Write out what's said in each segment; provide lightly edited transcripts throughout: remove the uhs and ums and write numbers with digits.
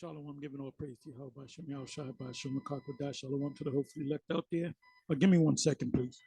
Shalom, I'm giving all praise to Yahawah, Shem Yahawashi, Shem Qadash, Shalom to the hopefully elect out there. Give me 1 second, please.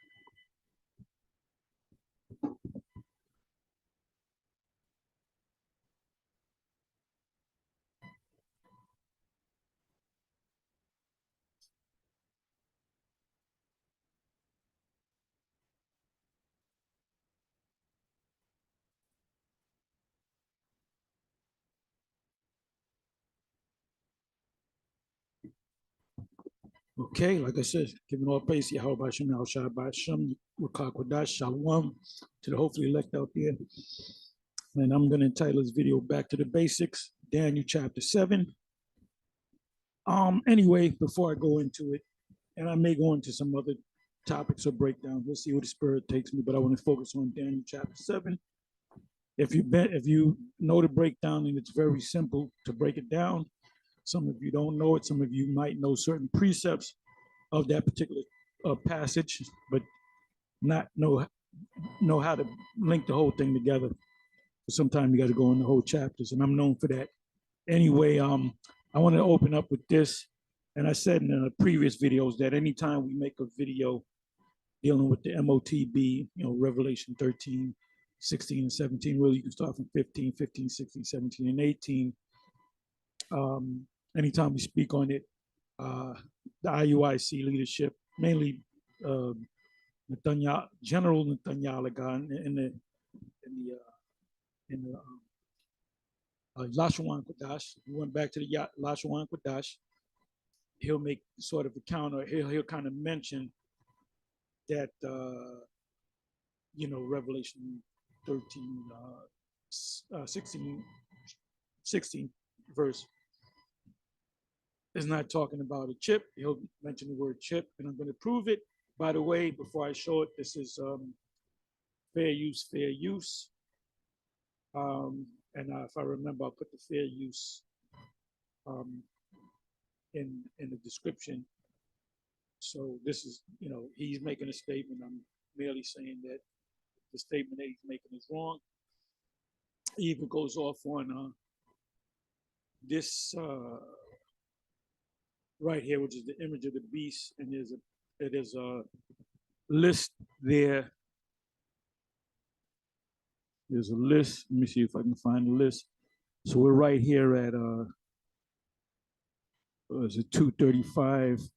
Okay, like I said, giving all praise to Yahawah, Shem Yahawashi, Shem Qadash, Shalom to the hopefully elect out there. And I'm going to entitle this video Back to the Basics, Daniel chapter 7. Anyway, before I go into it, and I may go into some other topics or breakdowns, we'll see where the Spirit takes me, but I want to focus on Daniel chapter 7. If you know the breakdown, and it's very simple to break it down. Some of you don't know it. Some of you might know certain precepts of that particular passage, but not know how to link the whole thing together. Sometimes you got to go in the whole chapters, and I'm known for that. Anyway, I want to open up with this, and I said in the previous videos that anytime we make a video dealing with the MOTB, Revelation 13, 16, and 17, really you can start from 15, 16, 17, and 18. Anytime we speak on it, the IUIC leadership, mainly General Netanyahu in the Lashawan Qadash. We went back to the Lashawan Qadash. He'll make sort of a counter. He'll kind of mention that Revelation 13, 16 verse is not talking about a chip. He'll mention the word chip, and I'm going to prove it. By the way, before I show it, this is fair use. And if I remember, I'll put the fair use in the description. So this is, he's making a statement. I'm merely saying that the statement that he's making is wrong. He even goes off on this right here, which is the image of the beast, and there's a list there. There's a list. Let me see if I can find the list. So we're right here at is it 235?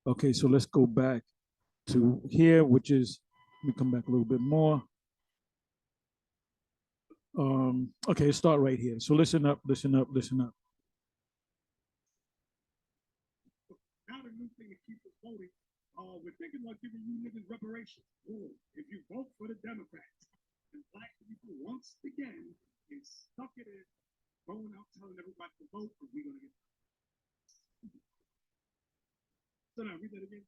Okay, so let's go back to here, which is, let me come back a little bit more. Okay, let's start right here. So listen up. Voting, we're thinking about giving you niggas reparations. If you vote for the Democrats, and black people once again is stuck in it, going out telling everybody to vote, because we're gonna get. So now read that again.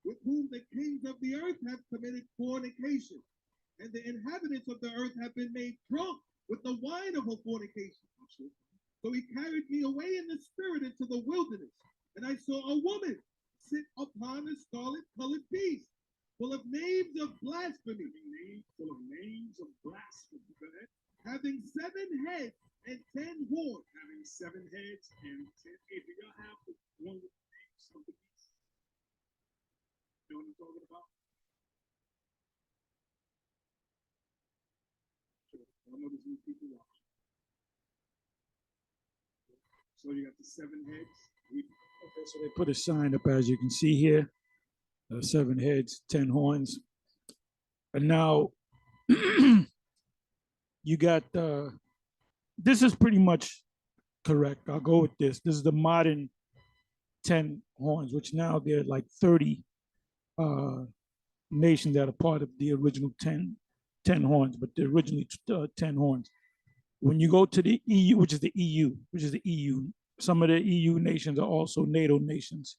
With whom the kings of the earth have committed fornication, and the inhabitants of the earth have been made drunk with the wine of her fornication. So he carried me away in the spirit into the wilderness, and I saw a woman sit upon a scarlet-colored beast, full of names of blasphemy. Full of names of blasphemy. Go ahead. Having 7 heads and 10 horns. Having 7 heads and 10. Hey, do y'all have the one with the names of the beast? You know what I'm talking about? Sure. I know there's new people watching. So you got the 7 heads. Okay, so they put a sign up, as you can see here, 7 heads, 10 horns. And now you got, this is pretty much correct. I'll go with this. This is the modern 10 horns, which now there are like 30 nations that are part of the original 10 horns, but they're originally 10 horns. When you go to the EU, which is the EU, some of the EU nations are also NATO nations.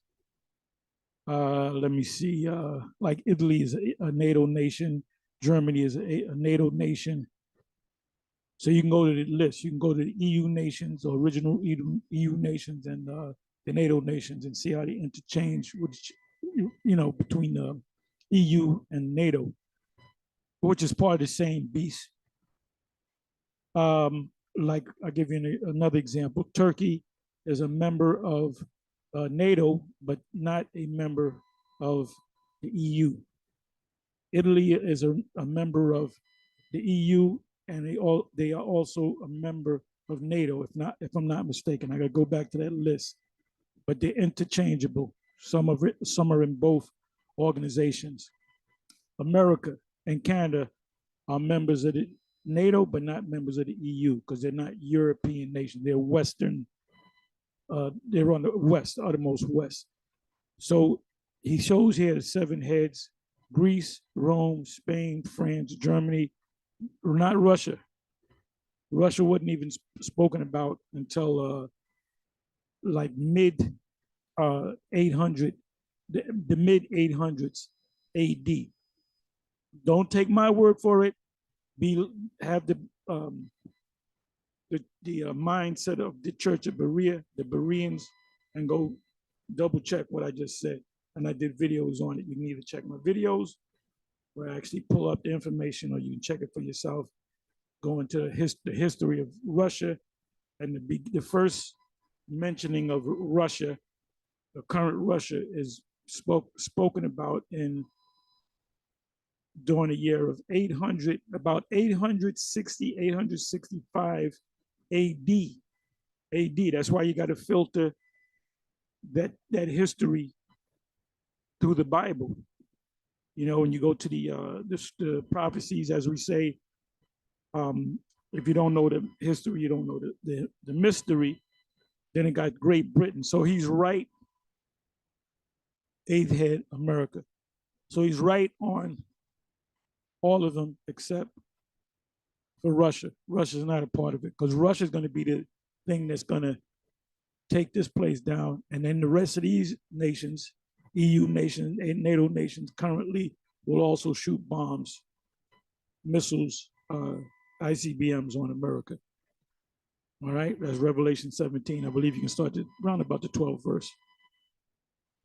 Let me see, like Italy is a NATO nation. Germany is a NATO nation. So you can go to the list. You can go to the EU nations, or original EU nations, and the NATO nations, and see how they interchange, which, between the EU and NATO, which is part of the same beast. like I'll give you another example. Turkey is a member of NATO, but not a member of the EU. Italy is a member of the EU, and they are also a member of NATO. If I'm not mistaken, I got to go back to that list. But they're interchangeable. Some are in both organizations. America and Canada are members of the NATO, but not members of the EU because they're not European nations. They're Western. They're on the west, uttermost west. So he shows here the 7 heads: Greece, Rome, Spain, France, Germany, not Russia. Russia wasn't even spoken about until like mid 800, the mid 800s AD. Don't take my word for it. Have the mindset of the Church of Berea, the Bereans, and go double check what I just said. And I did videos on it. You can either check my videos where I actually pull up the information, or you can check it for yourself. Go into the history of Russia, and the first mentioning of Russia, the current Russia, is spoken about during the year of 800, about 860, 865 AD. AD. That's why you got to filter that history through the Bible. You know, when you go to the prophecies, as we say, if you don't know the history, you don't know the mystery. Then it got Great Britain. So he's right. 8th head, America. So he's right on all of them except for Russia. Russia's not a part of it because Russia's going to be the thing that's going to take this place down. And then the rest of these nations, EU nations and NATO nations, currently will also shoot bombs, missiles, ICBMs on America. All right, that's Revelation 17. I believe you can start around about the 12th verse.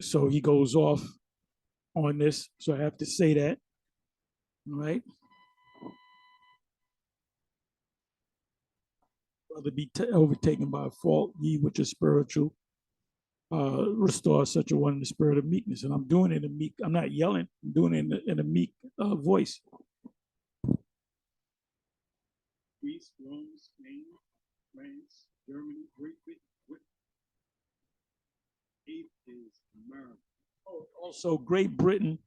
So he goes off on this. So I have to say that. All right. Rather be overtaken by a fault, ye which are spiritual, restore such a one in the spirit of meekness. And I'm doing it in meek. I'm not yelling. I'm doing it in a meek voice. Greece, Rome, Spain, France, Germany, Great Britain. 8th is America. Also, Great Britain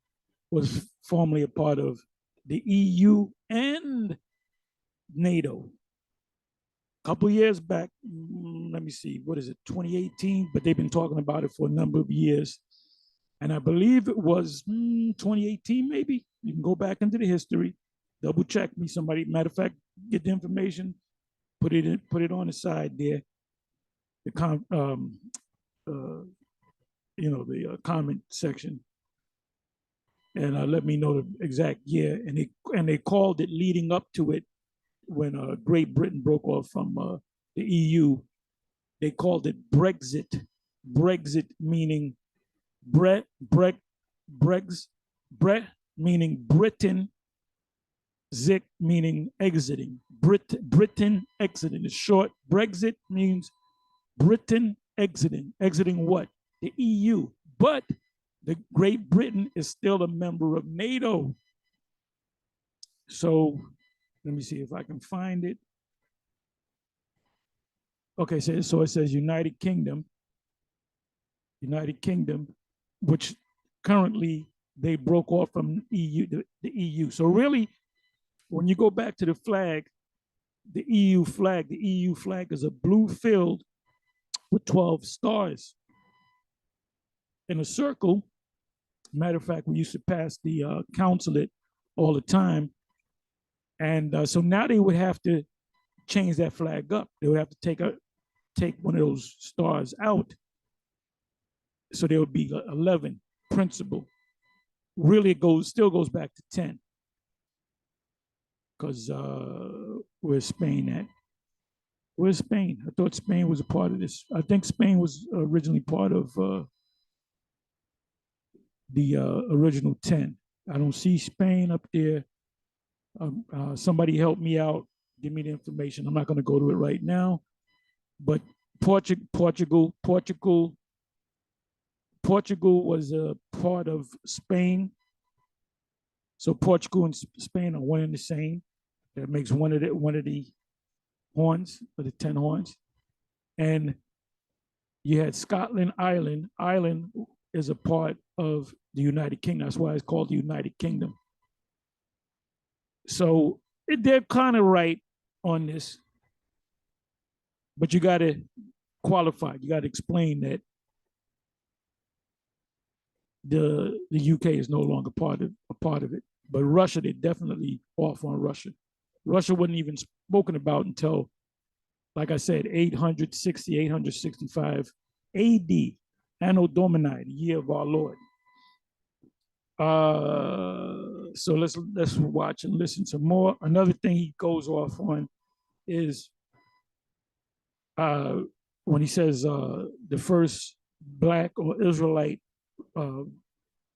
was formerly a part of the EU and NATO. A couple years back, let me see, what is it, 2018? But they've been talking about it for a number of years. And I believe it was 2018, maybe. You can go back into the history, double check me. Somebody, matter of fact, get the information, put it on the side there. The comment section, and let me know the exact year. And they called it leading up to it when Great Britain broke off from the EU. They called it Brexit. Brexit meaning Brett meaning Britain. Zik meaning exiting. Britain exiting. It's short. Brexit means Britain exiting. Exiting what? The EU. But the Great Britain is still a member of NATO. So let me see if I can find it. Okay, so it says United Kingdom, which currently they broke off from the EU. So really, when you go back to the flag, the EU flag is a blue field with 12 stars in a circle. Matter of fact, we used to pass the consulate all the time. And so now they would have to change that flag up. They would have to take one of those stars out. So there would be 11 principal. Really, it still goes back to 10. Because where's Spain at? Where's Spain? I thought Spain was a part of this. I think Spain was originally part of the original 10. I don't see Spain up there. Somebody help me out. give me the information. I'm not going to go to it right now, but Portugal was a part of Spain. So Portugal and Spain are one and the same. That makes one of the horns, or the 10 horns. And you had Scotland Island. Ireland is a part of the United Kingdom. That's why it's called the United Kingdom. So they're kind of right on this, but you got to qualify. You got to explain that the UK is no longer a part of it. But Russia, they're definitely off on Russia. Russia wasn't even spoken about until, like I said, 865 AD, Anno Domini, the year of our Lord. So let's watch and listen some more. Another thing he goes off on is when he says the first black or Israelite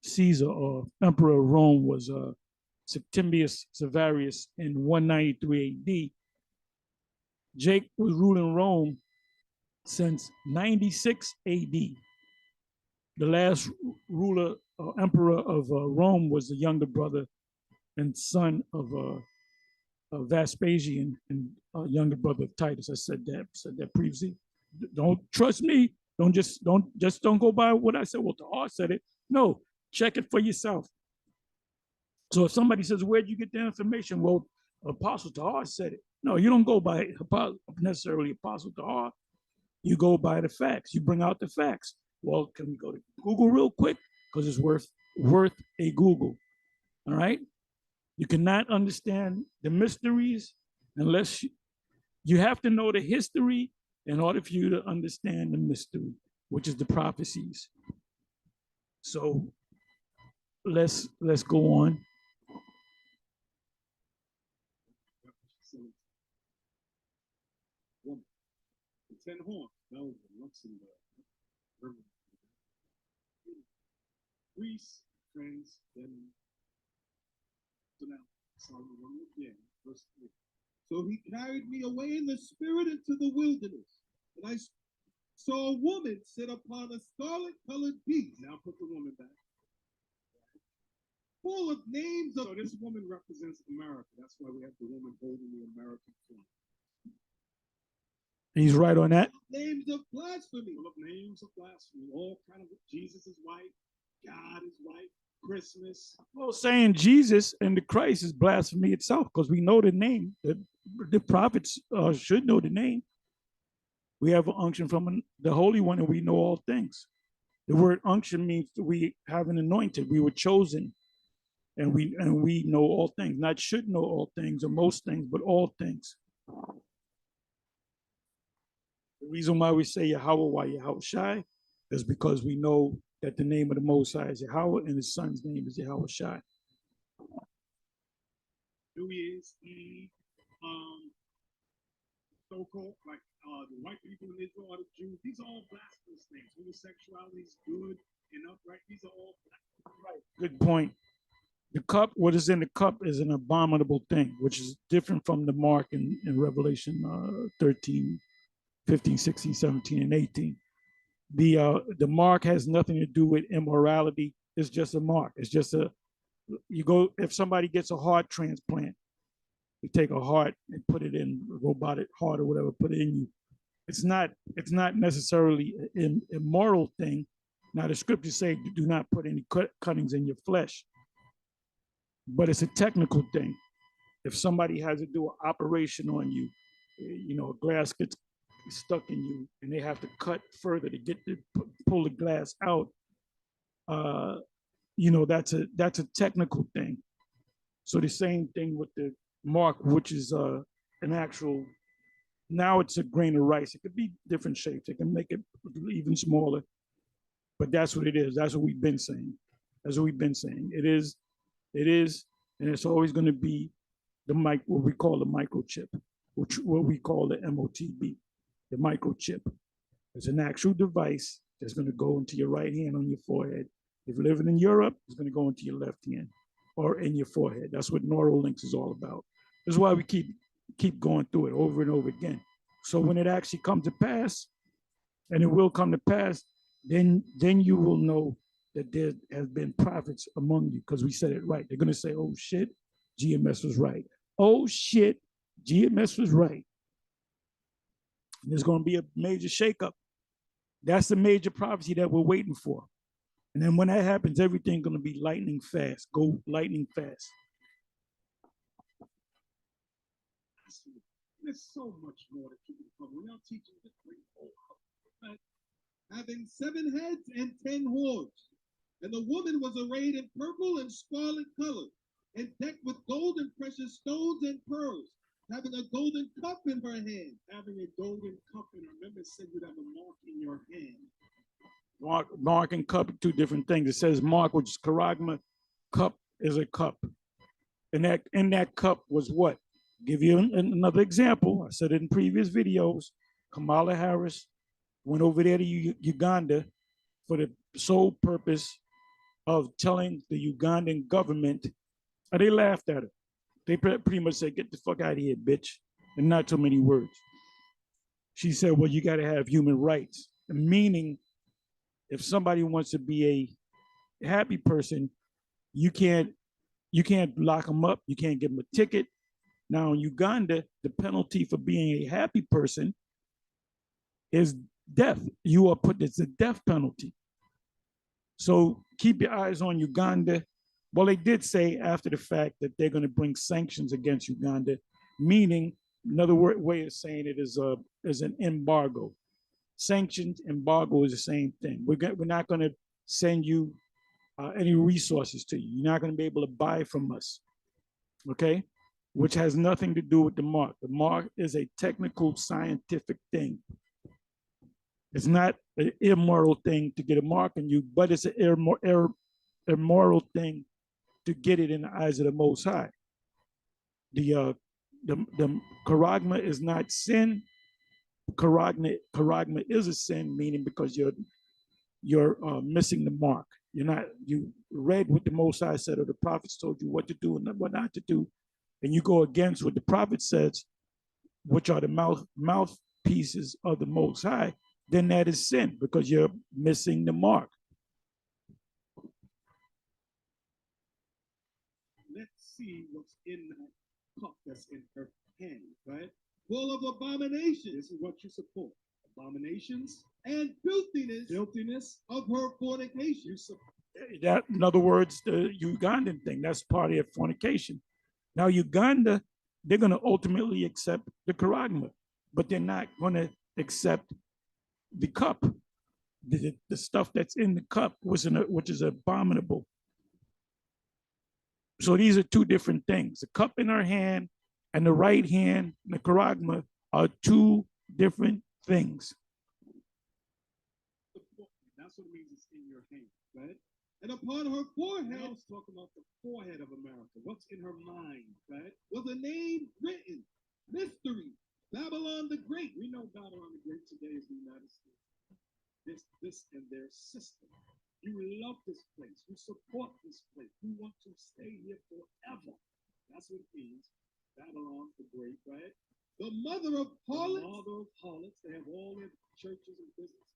Caesar or Emperor of Rome was Septimius Severus in 193 AD. Jake was ruling Rome since 96 AD. The last ruler or emperor of Rome was the younger brother and son of Vespasian and younger brother of Titus. I said that previously. Don't trust me. Don't go by what I said. Well, the heart said it. No, check it for yourself. So if somebody says, where'd you get the information? Well, Apostle Tahar said it. No, you don't go by necessarily Apostle Tahar. You go by the facts. You bring out the facts. Well, can we go to Google real quick? Because it's worth a Google. All right? You cannot understand the mysteries unless you have to know the history in order for you to understand the mystery, which is the prophecies. So let's go on. The 10 horns. That was the Luxembourg. Greece, friends, then so now Psalm 1 again, verse 3. So he carried me away in the spirit into the wilderness, and I saw a woman sit upon a scarlet-colored beast. Now put the woman back. Full of names of. So this woman represents America. That's why we have the woman holding the American flag. He's right on that. Names of blasphemy. Full of names of blasphemy. All kind of. Jesus is white. God is white. Christmas. Well, saying Jesus and the Christ is blasphemy itself, because we know the name. The prophets should know the name. We have an unction from the Holy One, and we know all things. The word unction means we have an anointed. We were chosen, and we know all things. Not should know all things or most things, but all things. The reason why we say Yahawah, Yahawashi, is because we know that the name of the Most High is Yahawah and his son's name is Yahawashi. New Year's Eve, so-called, like the white people in Israel are the Jews. These are all blasphemous things. Homosexuality is good and upright. These are all blasphemous. Right. Good point. The cup, what is in the cup is an abominable thing, which is different from the mark in Revelation 13, 15, 16, 17, and 18. The mark has nothing to do with immorality. It's just a mark. It's just if somebody gets a heart transplant, you take a heart and put it in a robotic heart or whatever, put it in you. It's not necessarily an immoral thing. Now the scriptures say do not put any cuttings in your flesh, but it's a technical thing. If somebody has to do an operation on you, a glass gets stuck in you and they have to cut further to pull the glass out, that's a technical thing. So the same thing with the mark, which is an actual, now it's a grain of rice. It could be different shapes. It can make it even smaller, but that's what it is. That's what we've been saying. It is, and it's always going to be what we call the microchip, what we call the MOTB. The microchip is an actual device that's going to go into your right hand on your forehead. If you're living in Europe, it's going to go into your left hand or in your forehead. That's what Neuralinks is all about. That's why we keep keep going through it over and over again. So when it actually comes to pass, and it will come to pass, then you will know that there has been prophets among you, because we said it right. They're going to say, oh shit, GMS was right. Oh shit, GMS was right. There's going to be a major shakeup. That's the major prophecy that we're waiting for. And then when that happens, everything's going to be lightning fast. Go lightning fast. There's so much more that you can cover. We're not teaching the great whole having 7 heads and 10 horns. And the woman was arrayed in purple and scarlet color, and decked with gold and precious stones and pearls, having a golden cup in her hand. Having a golden cup in her. Remember, it said you'd have a mark in your hand. Mark and cup are two different things. It says mark, which is charagma. Cup is a cup. And in that cup was what? Give you another example. I said it in previous videos. Kamala Harris went over there to Uganda for the sole purpose of telling the Ugandan government, and they laughed at her. They pretty much said, get the fuck out of here, bitch, and not too many words. She said, well, you got to have human rights, meaning if somebody wants to be a happy person, you can't lock them up. You can't give them a ticket. Now in Uganda, the penalty for being a happy person is death. You are put, it's a death penalty. So keep your eyes on Uganda. Well, they did say after the fact that they're going to bring sanctions against Uganda, meaning another way of saying it is an embargo. Sanctions, embargo is the same thing. We're not going to send you any resources to you. You're not going to be able to buy from us, okay? Which has nothing to do with the mark. The mark is a technical, scientific thing. It's not an immoral thing to get a mark on you, but it's an immoral thing to get it in the eyes of the Most High. The charagma is not sin. Charagma is a sin, meaning because you're missing the mark. You read what the Most High said, or the prophets told you what to do and what not to do, and you go against what the prophet says, which are the mouthpieces of the Most High, then that is sin because you're missing the mark. Let's see what's in that cup that's in her hand, right? Full of abominations. This is what you support. Abominations and filthiness of her fornication. That, in other words, the Ugandan thing, that's part of fornication. Now, Uganda, they're going to ultimately accept the charagma, but they're not going to accept the cup, the stuff that's in the cup, which is abominable. So these are two different things. The cup in her hand and the right hand, the charagma, are two different things. That's what it means, it's in your hand, right? And upon her forehead, I was talking about the forehead of America. What's in her mind, right? Was a name written, mystery, Babylon the Great. We know Babylon the Great today is the United States. This and their system. You love this place. You support this place. You want to stay here forever. That's what it means. Babylon the Great, right? The mother of harlots. The mother of harlots. They have all their churches and businesses.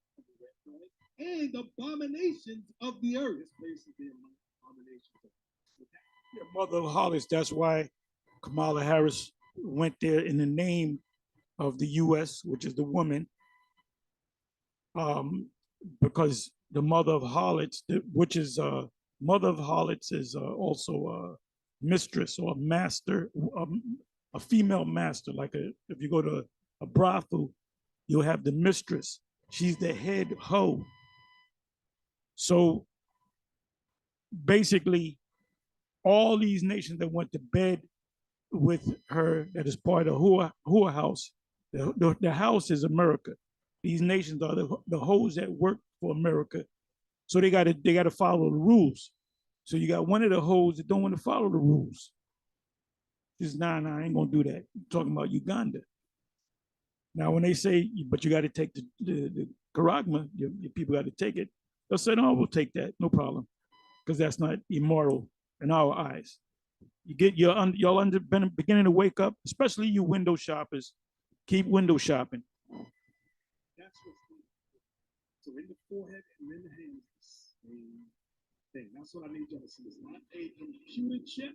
Right? And abominations of the earth. This place is the abominations of the earth. The mother of harlots. That's why Kamala Harris went there in the name of the U.S., which is the woman, because the mother of harlots, which is mother of harlots, is also a mistress or a master, a female master. Like if you go to a brothel, you'll have the mistress. She's the head hoe. So basically, all these nations that went to bed with her, that is part of Hua house. The house is America. These nations are the hoes that work for America. So they gotta follow the rules. So you got one of the hoes that don't want to follow the rules. Just nah, I ain't gonna do that. I'm talking about Uganda. Now, when they say, but you got to take the charagma, your people got to take it, they'll say, no, we'll take that, no problem, because that's not immoral in our eyes. You get y'all beginning to wake up, especially you window shoppers. Keep window shopping. That's what's good. So in the forehead and in the hands, same thing. That's what I need y'all to see. It's not a computer chip.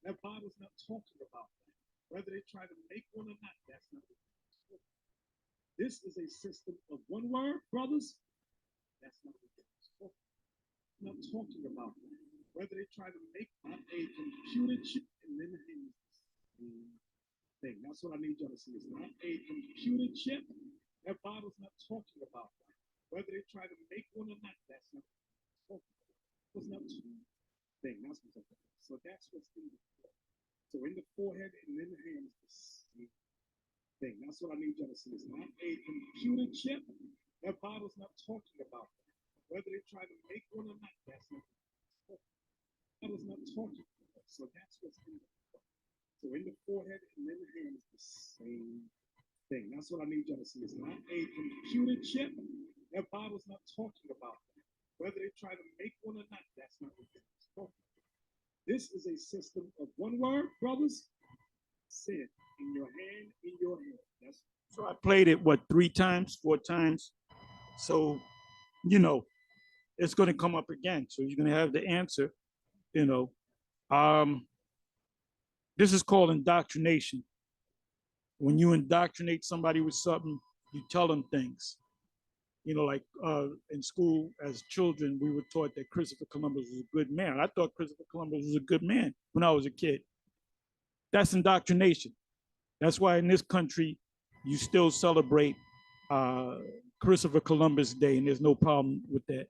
That Bible's not talking about that. Whether they try to make one or not, that's not what it's talking about. This is a system of one word, brothers. That's not what it's talking about. I'm not talking about that. Whether they try to make a computer chip and then the hands, same thing. That's what I need y'all to see. It's not a computer chip. That Bible's not talking about that. Whether they try to make one or not, that's not what it's talking about. It's not thing. That's what's up. So that's what's in the forehead. So in the forehead and in the hands, the same thing. That's what I need y'all to see. It's not a computer chip. That Bible's not talking about that. Whether they try to make one or not, that's not what it's talking about. Bible's not talking about that. So that's what's in the forehead. So in the forehead and in the hands, the same thing. That's what I need y'all to see. It's not a computer chip. That Bible's not talking about that. Whether they try to make one or not, that's not what it's talking about. This is a system of one word, brothers. Sin in your hand, in your hand. That's So I played it, what, 3 times, 4 times? So, you know, it's going to come up again. So you're going to have the answer, you know. This is called indoctrination. When you indoctrinate somebody with something, you tell them things. You know, like in school as children, we were taught that Christopher Columbus was a good man. I thought Christopher Columbus was a good man when I was a kid. That's indoctrination. That's why in this country, you still celebrate Christopher Columbus Day, and there's no problem with that.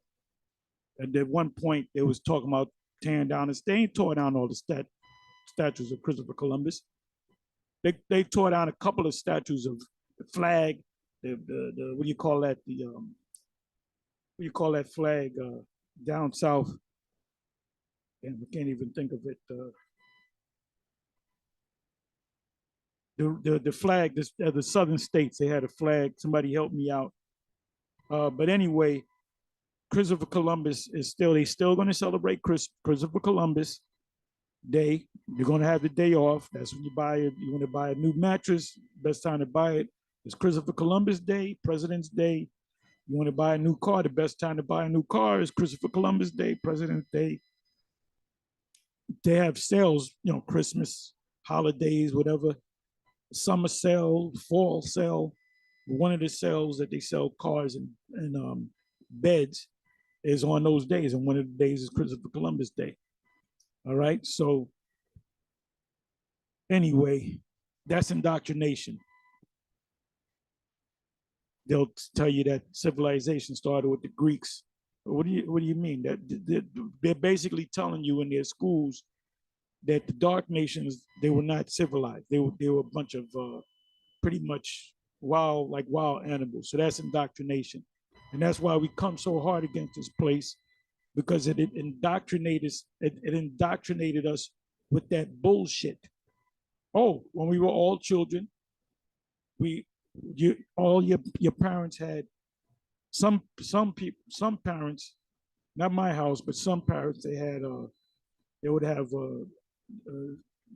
And at one point, they was talking about tearing down, and they ain't tore down all the statues of Christopher Columbus. They tore down a couple of statues of the flag, the what do you call that? The what do you call that flag down south? And we can't even think of it. The flag, the southern states, they had a flag. Somebody help me out. But anyway, Christopher Columbus is they still going to celebrate Christopher Columbus Day. You're going to have the day off. That's when you want to buy a new mattress. Best time to buy it is Christopher Columbus Day, President's Day. You want to buy a new car, the best time to buy a new car is Christopher Columbus Day, President's Day. They have sales, you know, Christmas, holidays, whatever. Summer sale, fall sale. One of the sales that they sell cars and beds is on those days, and one of the days is Christopher Columbus Day. All right, so anyway, that's indoctrination. They'll tell you that civilization started with the Greeks. What do you mean? That they're basically telling you in their schools that the dark nations, they were not civilized. They were a bunch of pretty much wild animals. So that's indoctrination. And that's why we come so hard against this place, because it indoctrinated us with that bullshit. Oh, when we were all children, all your parents had some parents, not my house, but some parents, they would have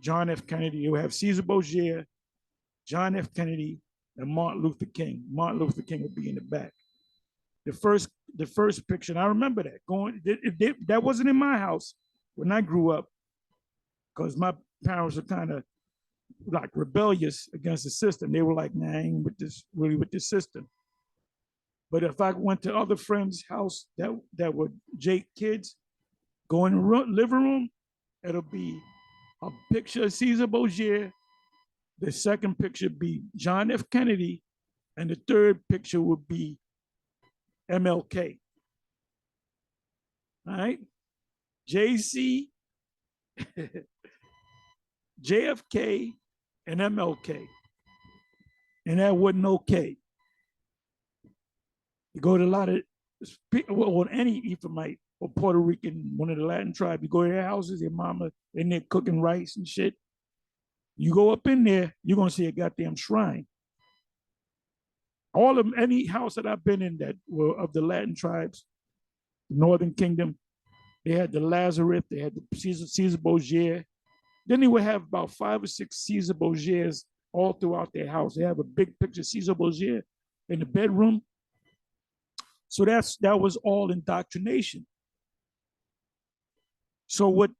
John F. Kennedy. They would have Caesar Borgia, John F. Kennedy, and Martin Luther King. Martin Luther King would be in the back. The first picture, and I remember that that wasn't in my house when I grew up, because my parents were kind of like rebellious against the system. They were like, nah, I ain't with this system. But if I went to other friends' house that were Jake kids, go in the living room, it'll be a picture of Caesar Borgia. The second picture be John F. Kennedy, and the third picture would be MLK. All right, JC, JFK, and MLK, and that wasn't okay. You go to a lot of, well, any Ephraimite or Puerto Rican, one of the Latin tribes, you go to their houses, their mama in there cooking rice and shit. You go up in there, you're gonna see a goddamn shrine. All of any house that I've been in that were of the Latin tribes, the Northern Kingdom, they had the Lazarus, they had the Caesar Borgia, Then they would have about 5 or 6 Caesar Borgias all throughout their house. They have a big picture of Caesar Borgia in the bedroom. So that was all indoctrination. So what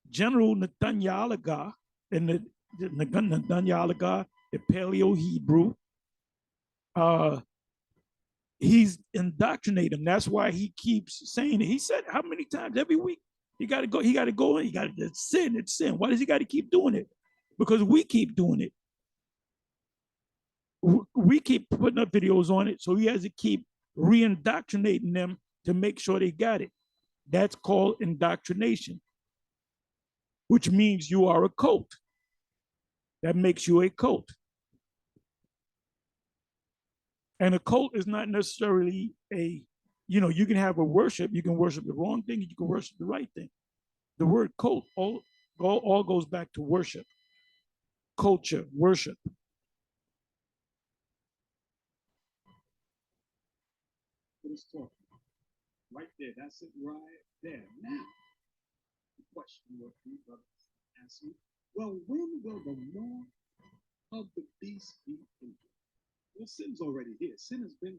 General Nathaniah and the Nathaniah, the Paleo Hebrew, he's indoctrinating them. That's why he keeps saying it. He said how many times every week? He got to go in. He got to sin. It's sin. Why does he got to keep doing it? Because we keep doing it. We keep putting up videos on it, so he has to keep re-indoctrinating them to make sure they got it. That's called indoctrination, which means you are a cult. That makes you a cult. And a cult is not necessarily you can have a worship, you can worship the wrong thing, you can worship the right thing. The word cult all goes back to worship, culture, worship. Let's talk. Right there, that's it right there. Now, the question what we brothers ask you, well, when will the law of the beast be ended? Well, sin's already here. Sin has been.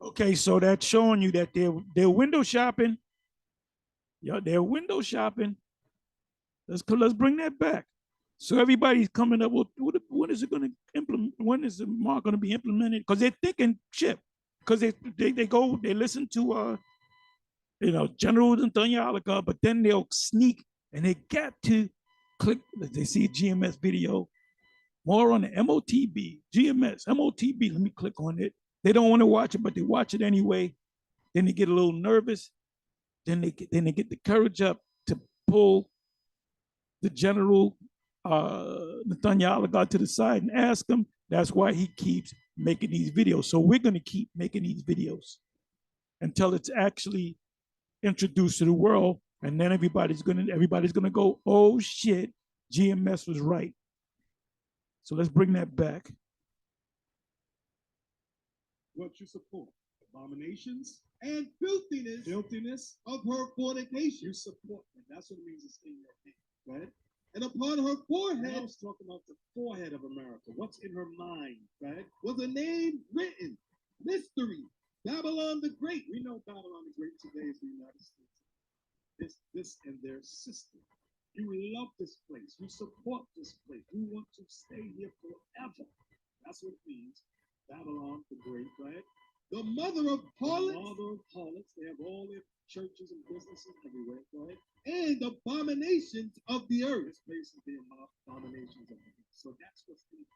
Okay, so that's showing you that they're window shopping. Yeah, they're window shopping. Let's bring that back. So everybody's coming up with when is it going to implement? When is the mark going to be implemented? Because they're thinking chip. Because they listen to General Nathaniah, but then they'll sneak and they got to click. They see a GMS video. More on the MOTB, GMS, MOTB. Let me click on it. They don't want to watch it, but they watch it anyway. Then they get a little nervous. Then they get the courage up to pull the General Nathaniah to the side and ask him. That's why he keeps making these videos. So we're going to keep making these videos until it's actually introduced to the world, and then everybody's gonna go, oh shit, GMS was right. So let's bring that back. What you support? Abominations and filthiness of her fornication. You support it. That's what it means. It's in your hand, right? And upon her forehead, I was talking about the forehead of America. What's in her mind, right? Was a name written, mystery, Babylon the Great. We know Babylon the Great today is the United States. This and their system. You love this place. You support this place. You want to stay here forever. That's what it means. Babylon the Great, right? The mother of harlots. The mother of harlots. They have all their churches and businesses everywhere, right? And abominations of the earth. This place is the abominations of the earth. So that's what's in it.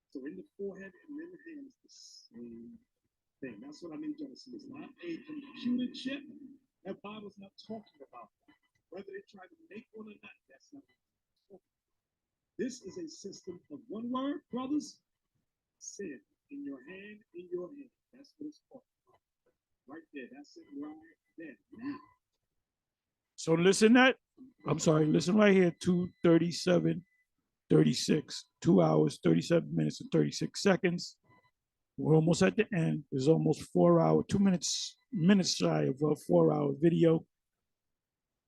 So in the forehead and in the hand is the same thing. That's what I mean, Genesis. It's not a computer chip. That Bible's not talking about that. Whether they try to make one or not, that's not what it's talking about. This is a system of one word, brothers. Sin in your hand, in your hand. That's what it's talking about. Right there. That's it right there. Now. So listen right here, 2:37:36, 2 hours, 37 minutes, and 36 seconds. We're almost at the end. There's almost 4 hours, 2 minutes shy of a 4-hour video.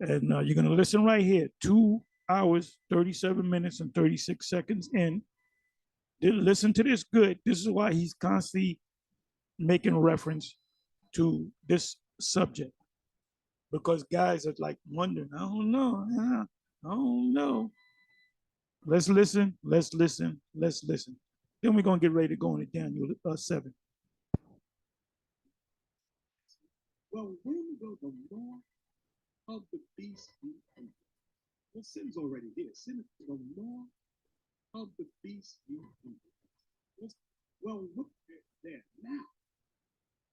And you're going to listen right here, 2 hours, 37 minutes, and 36 seconds in. Listen to this good. This is why he's constantly making reference to this subject. Because guys are like wondering, I don't know. Let's listen. Then we're going to get ready to go into Daniel 7. Well, when will the law of the beast be ended? Well, sin's already here. Sin is the law of the beast be ended. Well, look there now.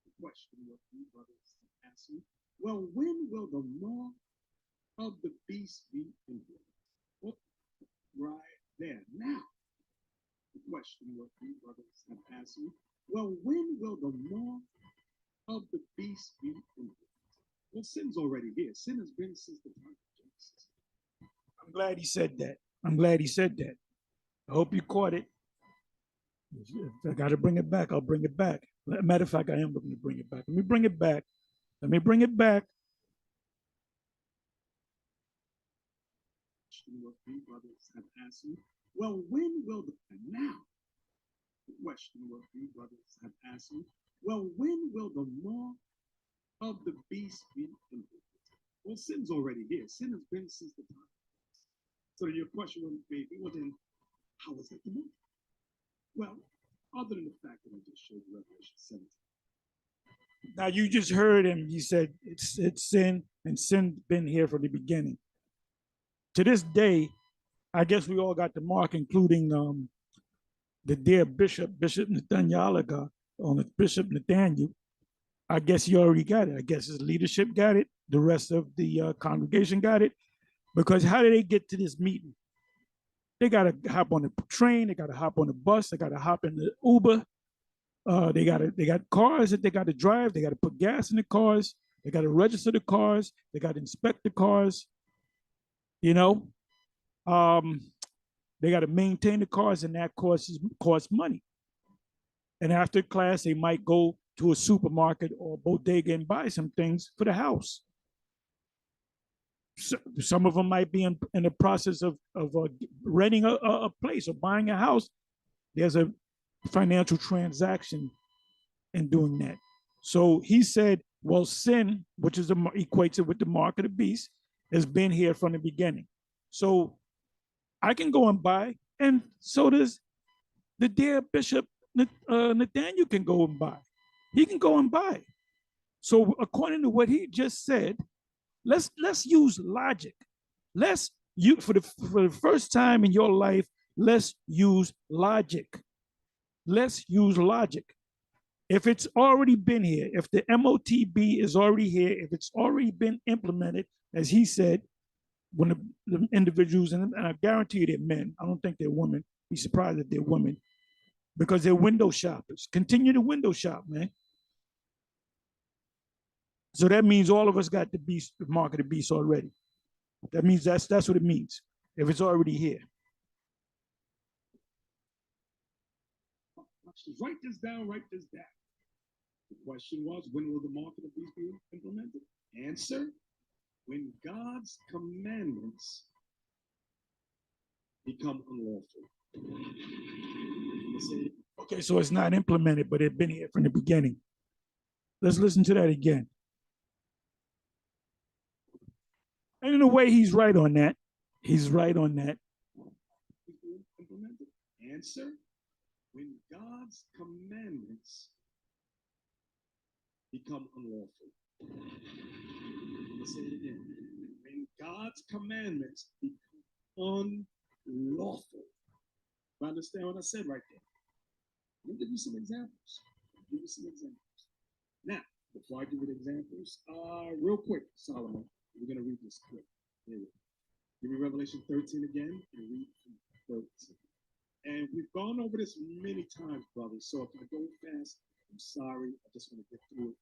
The question what you brothers ask you. Well, when will the law of the beast be ended? Well, right there now. The question what you brothers have asked you. Well, when will the law of the beast be ended? Well, sin's already here. Sin has been since the time of Genesis. I'm glad he said that. I hope you caught it. If I got to bring it back, I'll bring it back. Matter of fact, I am going to bring it back. Let me bring it back. question will be, brothers have asked you, well, when will the, and now, the question will be, brothers have asked you, well, when will the mark of the beast be implemented? Well, sin's already here. Sin has been since the time. So your question will be, well, then, how is it the mark? Well, other than the fact that I just showed you Revelation 17. Now you just heard him. He said it's sin, and sin been here from the beginning. To this day, I guess we all got the mark, including the dear Bishop Nathaniel, on the Bishop Nathaniel. I guess he already got it. I guess his leadership got it. The rest of the congregation got it. Because how did they get to this meeting? They got to hop on the train. They got to hop on the bus. They got to hop in the Uber. They got cars that they got to drive. They got to put gas in the cars. They got to register the cars. They got to inspect the cars. You know, they got to maintain the cars, and that costs money. And after class, they might go to a supermarket or bodega and buy some things for the house. So, some of them might be in the process of renting a place or buying a house. There's a financial transaction in doing that. So he said, well, sin, which is equates it with the mark of the beast, has been here from the beginning. So I can go and buy, and so does the dear Bishop Nathaniel can go and buy. He can go and buy. So according to what he just said, let's use logic. For the first time in your life, let's use logic. Let's use logic. If it's already been here, if the MOTB is already here, if it's already been implemented, as he said, when the individuals, and I guarantee they're men, I don't think they're women, be surprised if they're women, because they're window shoppers. Continue to window shop, man. So that means all of us got the beast, the mark of the beast already. That means that's what it means, if it's already here. Write this down, write this down. The question was, when will the mark of the beast be implemented? Answer, when God's commandments become unlawful. Okay, so it's not implemented, but it's been here from the beginning. Let's listen to that again. And in a way, he's right on that. He's right on that. Implemented. Answer, when God's commandments become unlawful. Let's say it again. When God's commandments become unlawful. You understand what I said right there? Let me give you some examples. Now, before I give you the examples, real quick, Solomon, we're going to read this quick. Here. Give me Revelation 13 again and read from 13. And we've gone over this many times, brothers. So if I go fast, I'm sorry. I just want to get through it.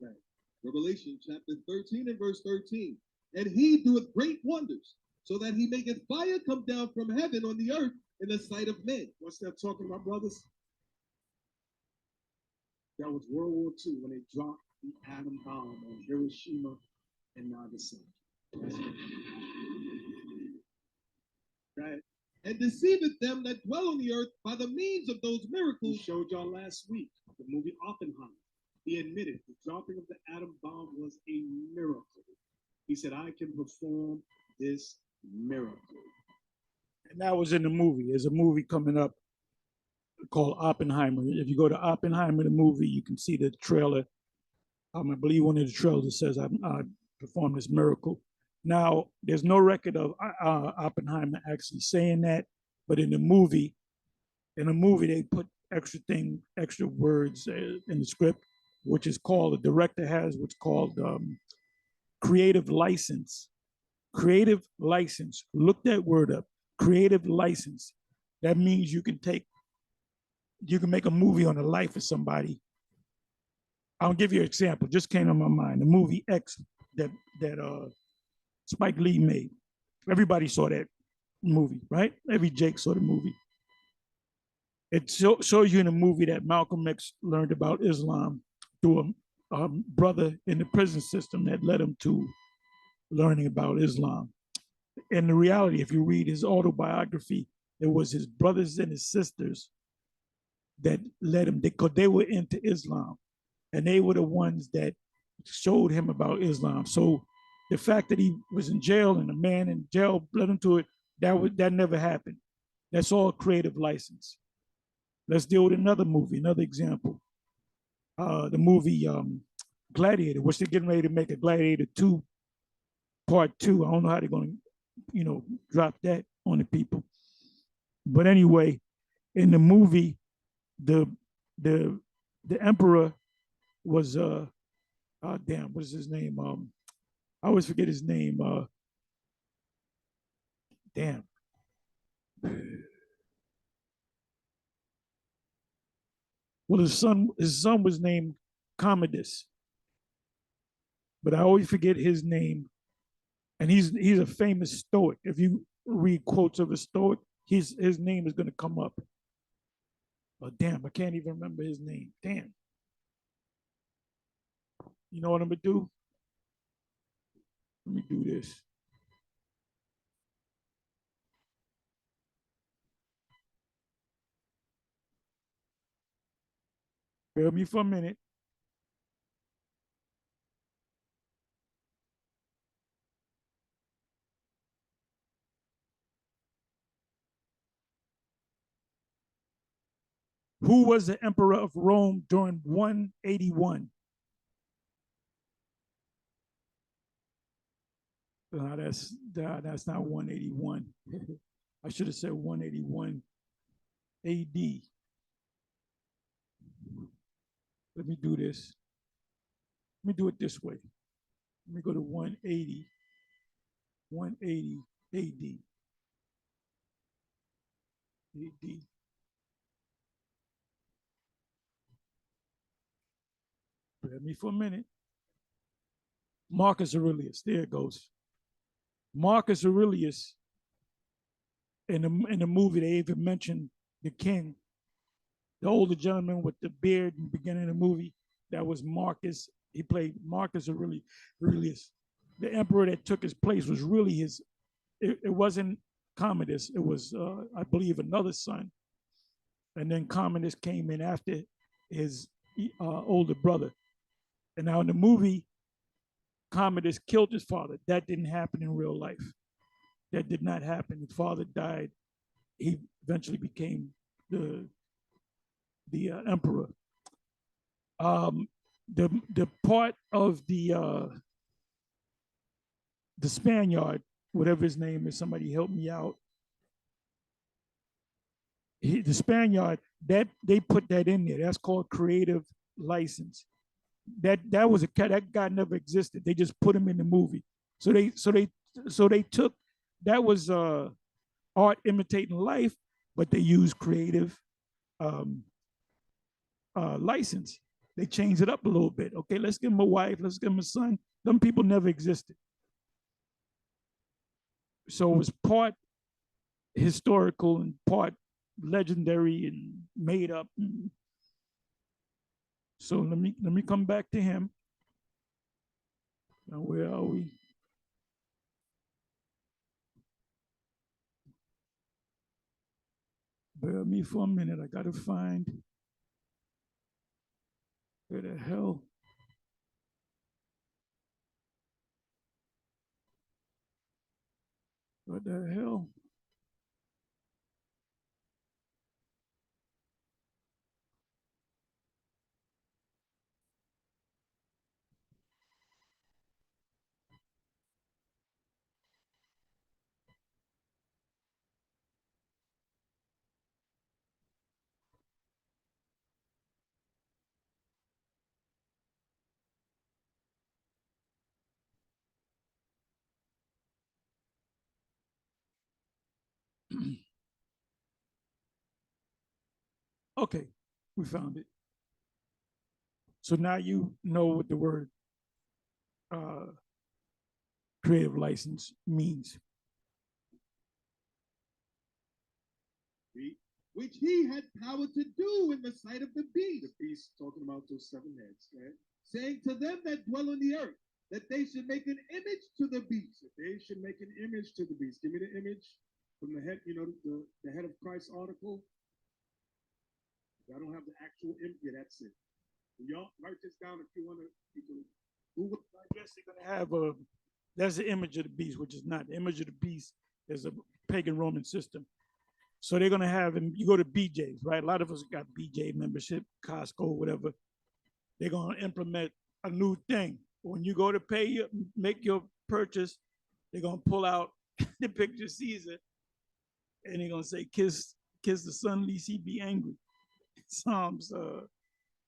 Right. Revelation chapter 13 and verse 13. And he doeth great wonders, so that he maketh fire come down from heaven on the earth in the sight of men. What's that talking about, brothers? That was World War II when they dropped the atom bomb on Hiroshima and Nagasaki. Right. And deceiveth them that dwell on the earth by the means of those miracles. We showed y'all last week, the movie Oppenheimer. He admitted the dropping of the atom bomb was a miracle. He said, I can perform this miracle. And that was in the movie. There's a movie coming up called Oppenheimer. If you go to Oppenheimer, the movie, you can see the trailer. I believe one of the trailers says I performed this miracle. Now, there's no record of Oppenheimer actually saying that, but in the movie, they put extra words in the script, which is called, the director has what's called creative license. Creative license. Look that word up. Creative license. That means you can make a movie on the life of somebody. I'll give you an example. Just came to my mind. The movie X that Spike Lee made. Everybody saw that movie, right? Every Jake saw the movie. It shows you in the movie that Malcolm X learned about Islam through a brother in the prison system that led him to learning about Islam. in the reality, if you read his autobiography, it was his brothers and his sisters that led him, because they were into Islam, and they were the ones that showed him about Islam. So the fact that he was in jail and a man in jail led him to it, that never happened. That's all creative license. Let's deal with another movie, another example. The movie Gladiator, which they're getting ready to make a Gladiator 2, part 2. I don't know how they're going to, drop that on the people. But anyway, in the movie, the emperor was damn, what is his name? I always forget his name. Damn. Well, his son was named Commodus, but I always forget his name. And he's a famous Stoic. If you read quotes of a Stoic, his name is going to come up. Oh, damn, I can't even remember his name. Damn. You know what I'm going to do? Let me do this. Bear with me for a minute. Who was the emperor of Rome during 181? That's not 181. I should have said 181 AD. Let me do this. Let me do it this way. Let me go to 180 AD. AD. Bear me for a minute. Marcus Aurelius. There it goes. Marcus Aurelius. In the movie, they even mentioned the king, the older gentleman with the beard in the beginning of the movie. That was Marcus. He played Marcus Aurelius. The emperor that took his place was really his. It wasn't Commodus. It was, I believe, another son. And then Commodus came in after his older brother. And now in the movie, Commodus killed his father. That didn't happen in real life. That did not happen. His father died. He eventually became the emperor. The part of the Spaniard, whatever his name is, somebody help me out. The Spaniard, that they put that in there. That's called creative license. That was that guy never existed. They just put him in the movie. So they took, that was art imitating life, but they used creative license. They changed it up a little bit. Okay, let's give him a wife. Let's give him a son. Them people never existed. So it was part historical and part legendary and made up. So let me come back to him. Now where are we? Bear with me for a minute. I gotta find where the hell. What the hell? Okay, we found it. So now you know what the word creative license means. Which he had power to do in the sight of the beast. The beast talking about those 7 heads, right? Saying to them that dwell on the earth, that they should make an image to the beast. They should make an image to the beast. Give me the image from the head, the head of Christ article. I don't have the actual image. Yeah, that's it. Y'all write this down if you want to. You can Google. I guess they're gonna have that's the image of the beast, which is not the image of the beast. Is a pagan Roman system. So they're gonna have, and you go to BJ's, right? A lot of us got BJ membership, Costco, whatever. They're gonna implement a new thing. When you go to make your purchase, they're gonna pull out the picture of Caesar, and they're gonna say, "Kiss the son, lest he be angry." Psalms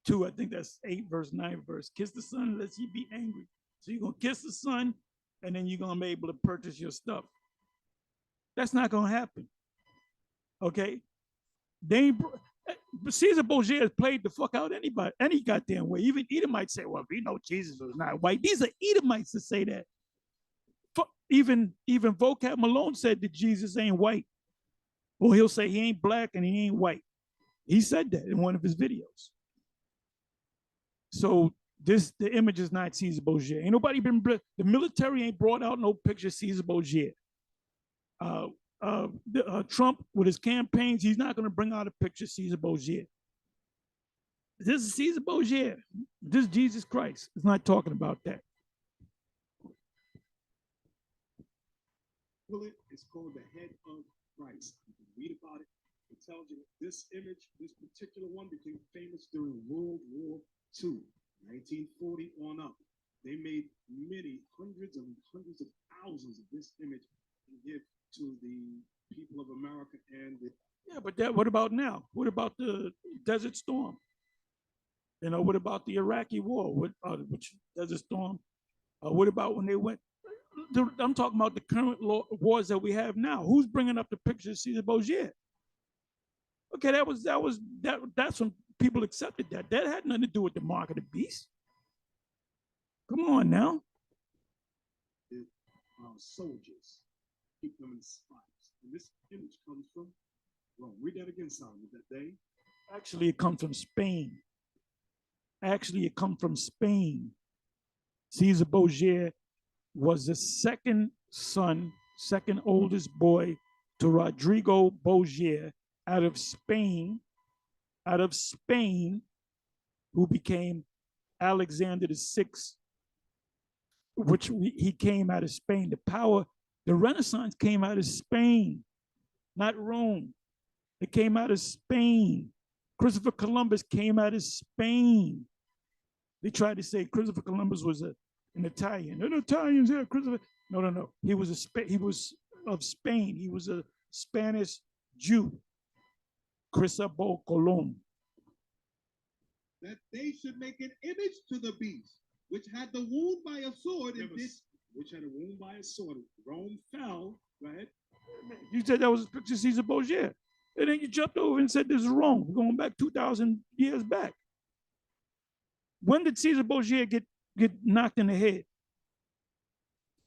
2, I think that's 8 verse 9 verse. Kiss the son, lest he be angry. So you're gonna kiss the son, and then you're gonna be able to purchase your stuff. That's not gonna happen. Okay, they ain't. Caesar Borgia has played the fuck out anybody, any goddamn way. Even Edomites say, "Well, we know Jesus was not white." These are Edomites to say that. Even Vocab Malone said that Jesus ain't white. Well, he'll say he ain't black and he ain't white. He said that in one of his videos. So the image is not Caesar Borgia. Ain't nobody been, the military ain't brought out no picture of Caesar Borgia. Trump with his campaigns, he's not going to bring out a picture of Caesar Borgia. This is Caesar Borgia. This is Jesus Christ. It's not talking about that. Bullet is called the head of Christ. You can read about it. It tells you this image, this particular one, became famous during World War II, 1940 on up. They made many hundreds and hundreds of thousands of this image and give to the people of America and the. Yeah, but what about now? What about the Desert Storm? You know, what about the Iraqi war? Which Desert Storm? What about when they went? I'm talking about the current wars that we have now. Who's bringing up the picture of Caesar Borgia? Okay, that's when people accepted that. That had nothing to do with the mark of the beast. Come on now. The soldiers keep them in spots. And this image comes from Rome. Read that again, Solomon, that they. Actually, it comes from Spain. Caesar Borgia was the second oldest boy to Rodrigo Borgia out of Spain, who became Alexander VI, he came out of Spain. The Renaissance came out of Spain, not Rome. It came out of Spain. Christopher Columbus came out of Spain. They tried to say Christopher Columbus was an Italian. The Italians here, Christopher. No. He was of Spain. He was a Spanish Jew. Cristobal Colon. That they should make an image to the beast, which had the wound by a sword. Which had a wound by a sword. Rome fell, right? You said that was a picture of Caesar Borgia. And then you jumped over and said this is wrong. We're going back 2,000 years back. When did Caesar Borgia get knocked in the head?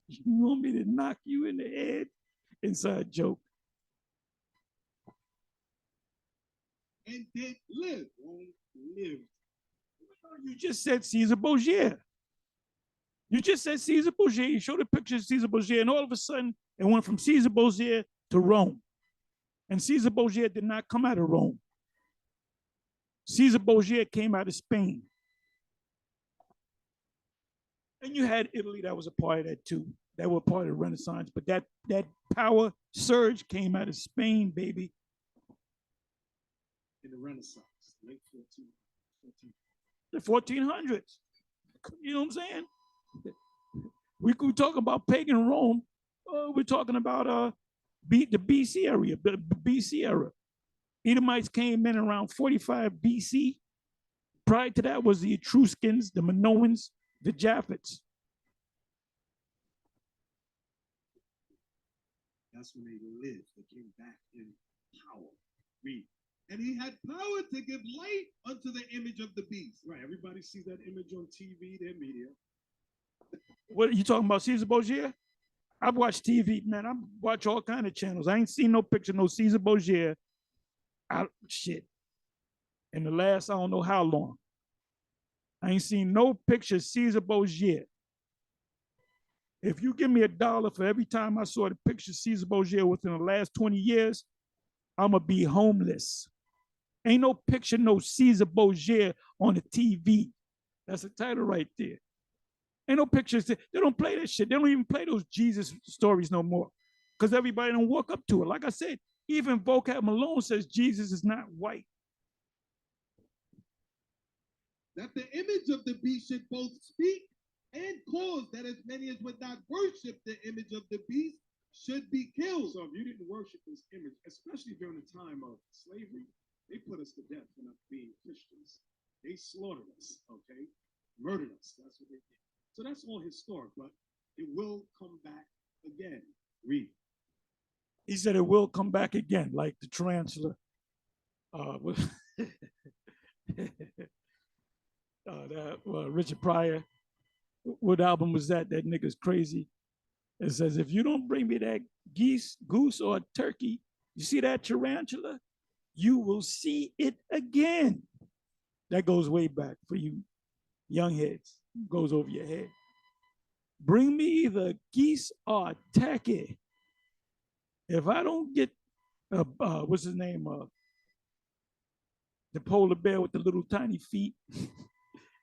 You want me to knock you in the head? Inside joke. And did live. Rome lived. You just said Caesar Borgia. You just said Caesar Borgia. You showed a picture of Caesar Borgia, and all of a sudden, it went from Caesar Borgia to Rome. And Caesar Borgia did not come out of Rome. Caesar Borgia came out of Spain. And you had Italy that was a part of that too. That were part of the Renaissance. But that power surge came out of Spain, baby. In the Renaissance, late 1400s. The 1400s. You know what I'm saying? We could talk about pagan Rome. We're talking about the BC area, the BC era. Edomites came in around 45 BC. Prior to that was the Etruscans, the Minoans, the Japhets. That's when they lived. They came back in power. Read. And he had power to give light unto the image of the beast. Right. Everybody sees that image on TV, their media. What are you talking about, Caesar Borgia? I watch TV, man. I watch all kind of channels. I ain't seen no picture, no Caesar Borgia. Shit. In the last, I don't know how long. I ain't seen no picture of Caesar Borgia. If you give me $1 for every time I saw the picture of Caesar Borgia within the last 20 years, I'm going to be homeless. Ain't no picture, no Caesar Borgia on the TV. That's the title right there. Ain't no pictures. They don't play that shit. They don't even play those Jesus stories no more because everybody don't walk up to it. Like I said, even Vocab Malone says Jesus is not white. That the image of the beast should both speak and cause that as many as would not worship the image of the beast should be killed. So if you didn't worship this image, especially during the time of slavery, they put us to death for not being Christians. They slaughtered us, okay? Murdered us. That's what they did. So that's all historic, but it will come back again. Read. He said it will come back again, like the tarantula. Richard Pryor. What album was that? That nigga's crazy. It says, if you don't bring me that goose or turkey, you see that tarantula? You will see it again. That goes way back for you young heads. Goes over your head. Bring me either geese or turkey. If I don't get, what's his name? The polar bear with the little tiny feet.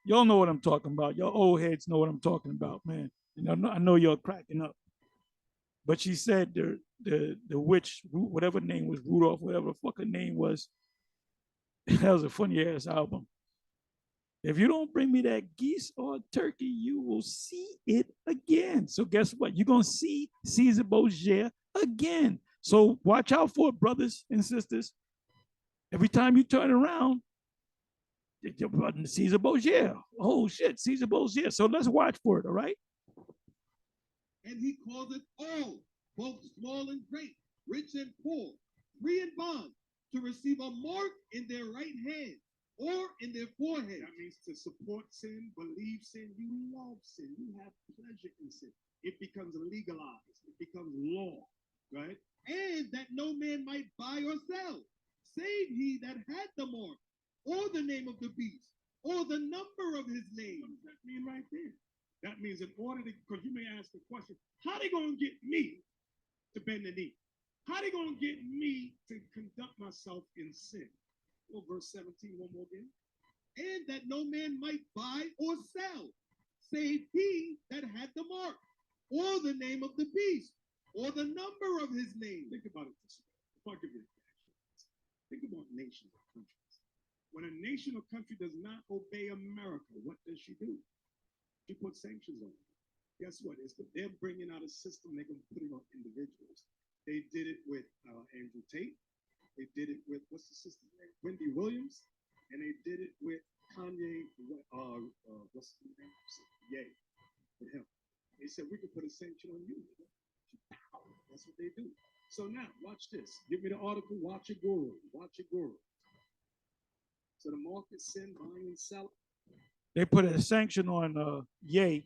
Y'all know what I'm talking about. Y'all old heads know what I'm talking about, man. And I know y'all cracking up. But she said the witch, whatever name was, Rudolph, whatever the fuck her name was, that was a funny ass album. If you don't bring me that geese or turkey, you will see it again. So guess what? You're going to see Caesar Borgia again. So watch out for it, brothers and sisters. Every time you turn around, Caesar Borgia. Oh, shit, Caesar Borgia. So let's watch for it, all right? And he calls it all, both small and great, rich and poor, free and bond, to receive a mark in their right hand or in their forehead. That means to support sin, believe sin, you love sin, you have pleasure in sin. It becomes legalized, it becomes law, right? And that no man might buy or sell, save he that had the mark, or the name of the beast, or the number of his name. What does that mean right there? That means in order to, because you may ask the question, how they going to get me to bend the knee? How they going to get me to conduct myself in sin? Well, verse 17, one more again. And that no man might buy or sell, save he that had the mark, or the name of the beast, or the number of his name. Think about it this way. If I give you a question, think about nations or countries. When a nation or country does not obey America, what does she do? She puts sanctions on it. Guess what? They're bringing out a system they're going to put it on individuals. They did it with Andrew Tate. They did it with, what's the sister's name? Wendy Williams. And they did it with Kanye, what's his name? Ye, with him. They said, we could put a sanction on you. That's what they do. So now, watch this. Give me the article, watch your guru. Watch your guru. So the market sin, buying and selling. They put a sanction on Ye,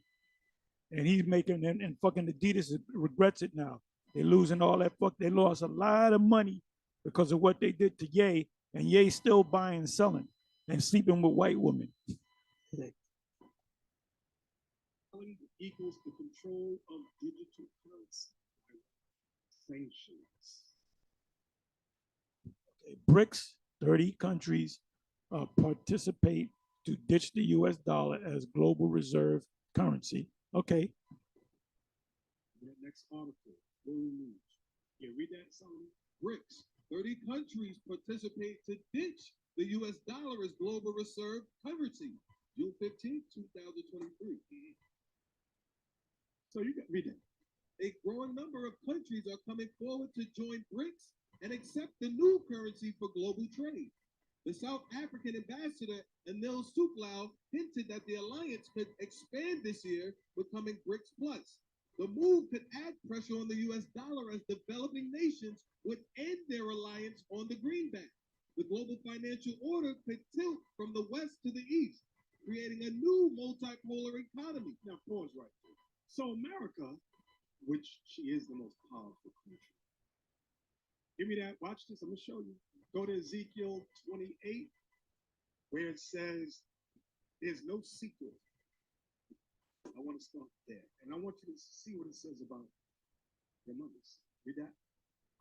and he's making, and fucking Adidas regrets it now. They're losing all that fuck. They lost a lot of money because of what they did to Ye, and Ye's still buying and selling and sleeping with white women. Equals the control of digital currency. Sanctions. Okay. BRICS, 30 countries participate to ditch the US dollar as global reserve currency. Okay. Next article. News. Yeah, read that, Solomon. BRICS, 30 countries participate to ditch the US dollar as global reserve currency. June 15, 2023. So you got read that. A growing number of countries are coming forward to join BRICS and accept the new currency for global trade. The South African ambassador, Anil Suklau, hinted that the alliance could expand this year, becoming BRICS Plus. The move could add pressure on the US dollar as developing nations would end their reliance on the greenback. The global financial order could tilt from the west to the east, creating a new multipolar economy. Now pause right there. So America, which she is the most powerful country. Give me that. Watch this. I'm going to show you. Go to Ezekiel 28, where it says, there's no secret. I want to start there. And I want you brothers, see what it says about their mothers. Read that.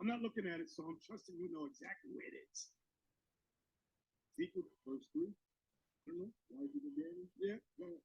I'm not looking at it, so I'm trusting you know exactly where it is. Ezekiel, verse 3. I don't know. Why did you get it? Yeah. Go ahead.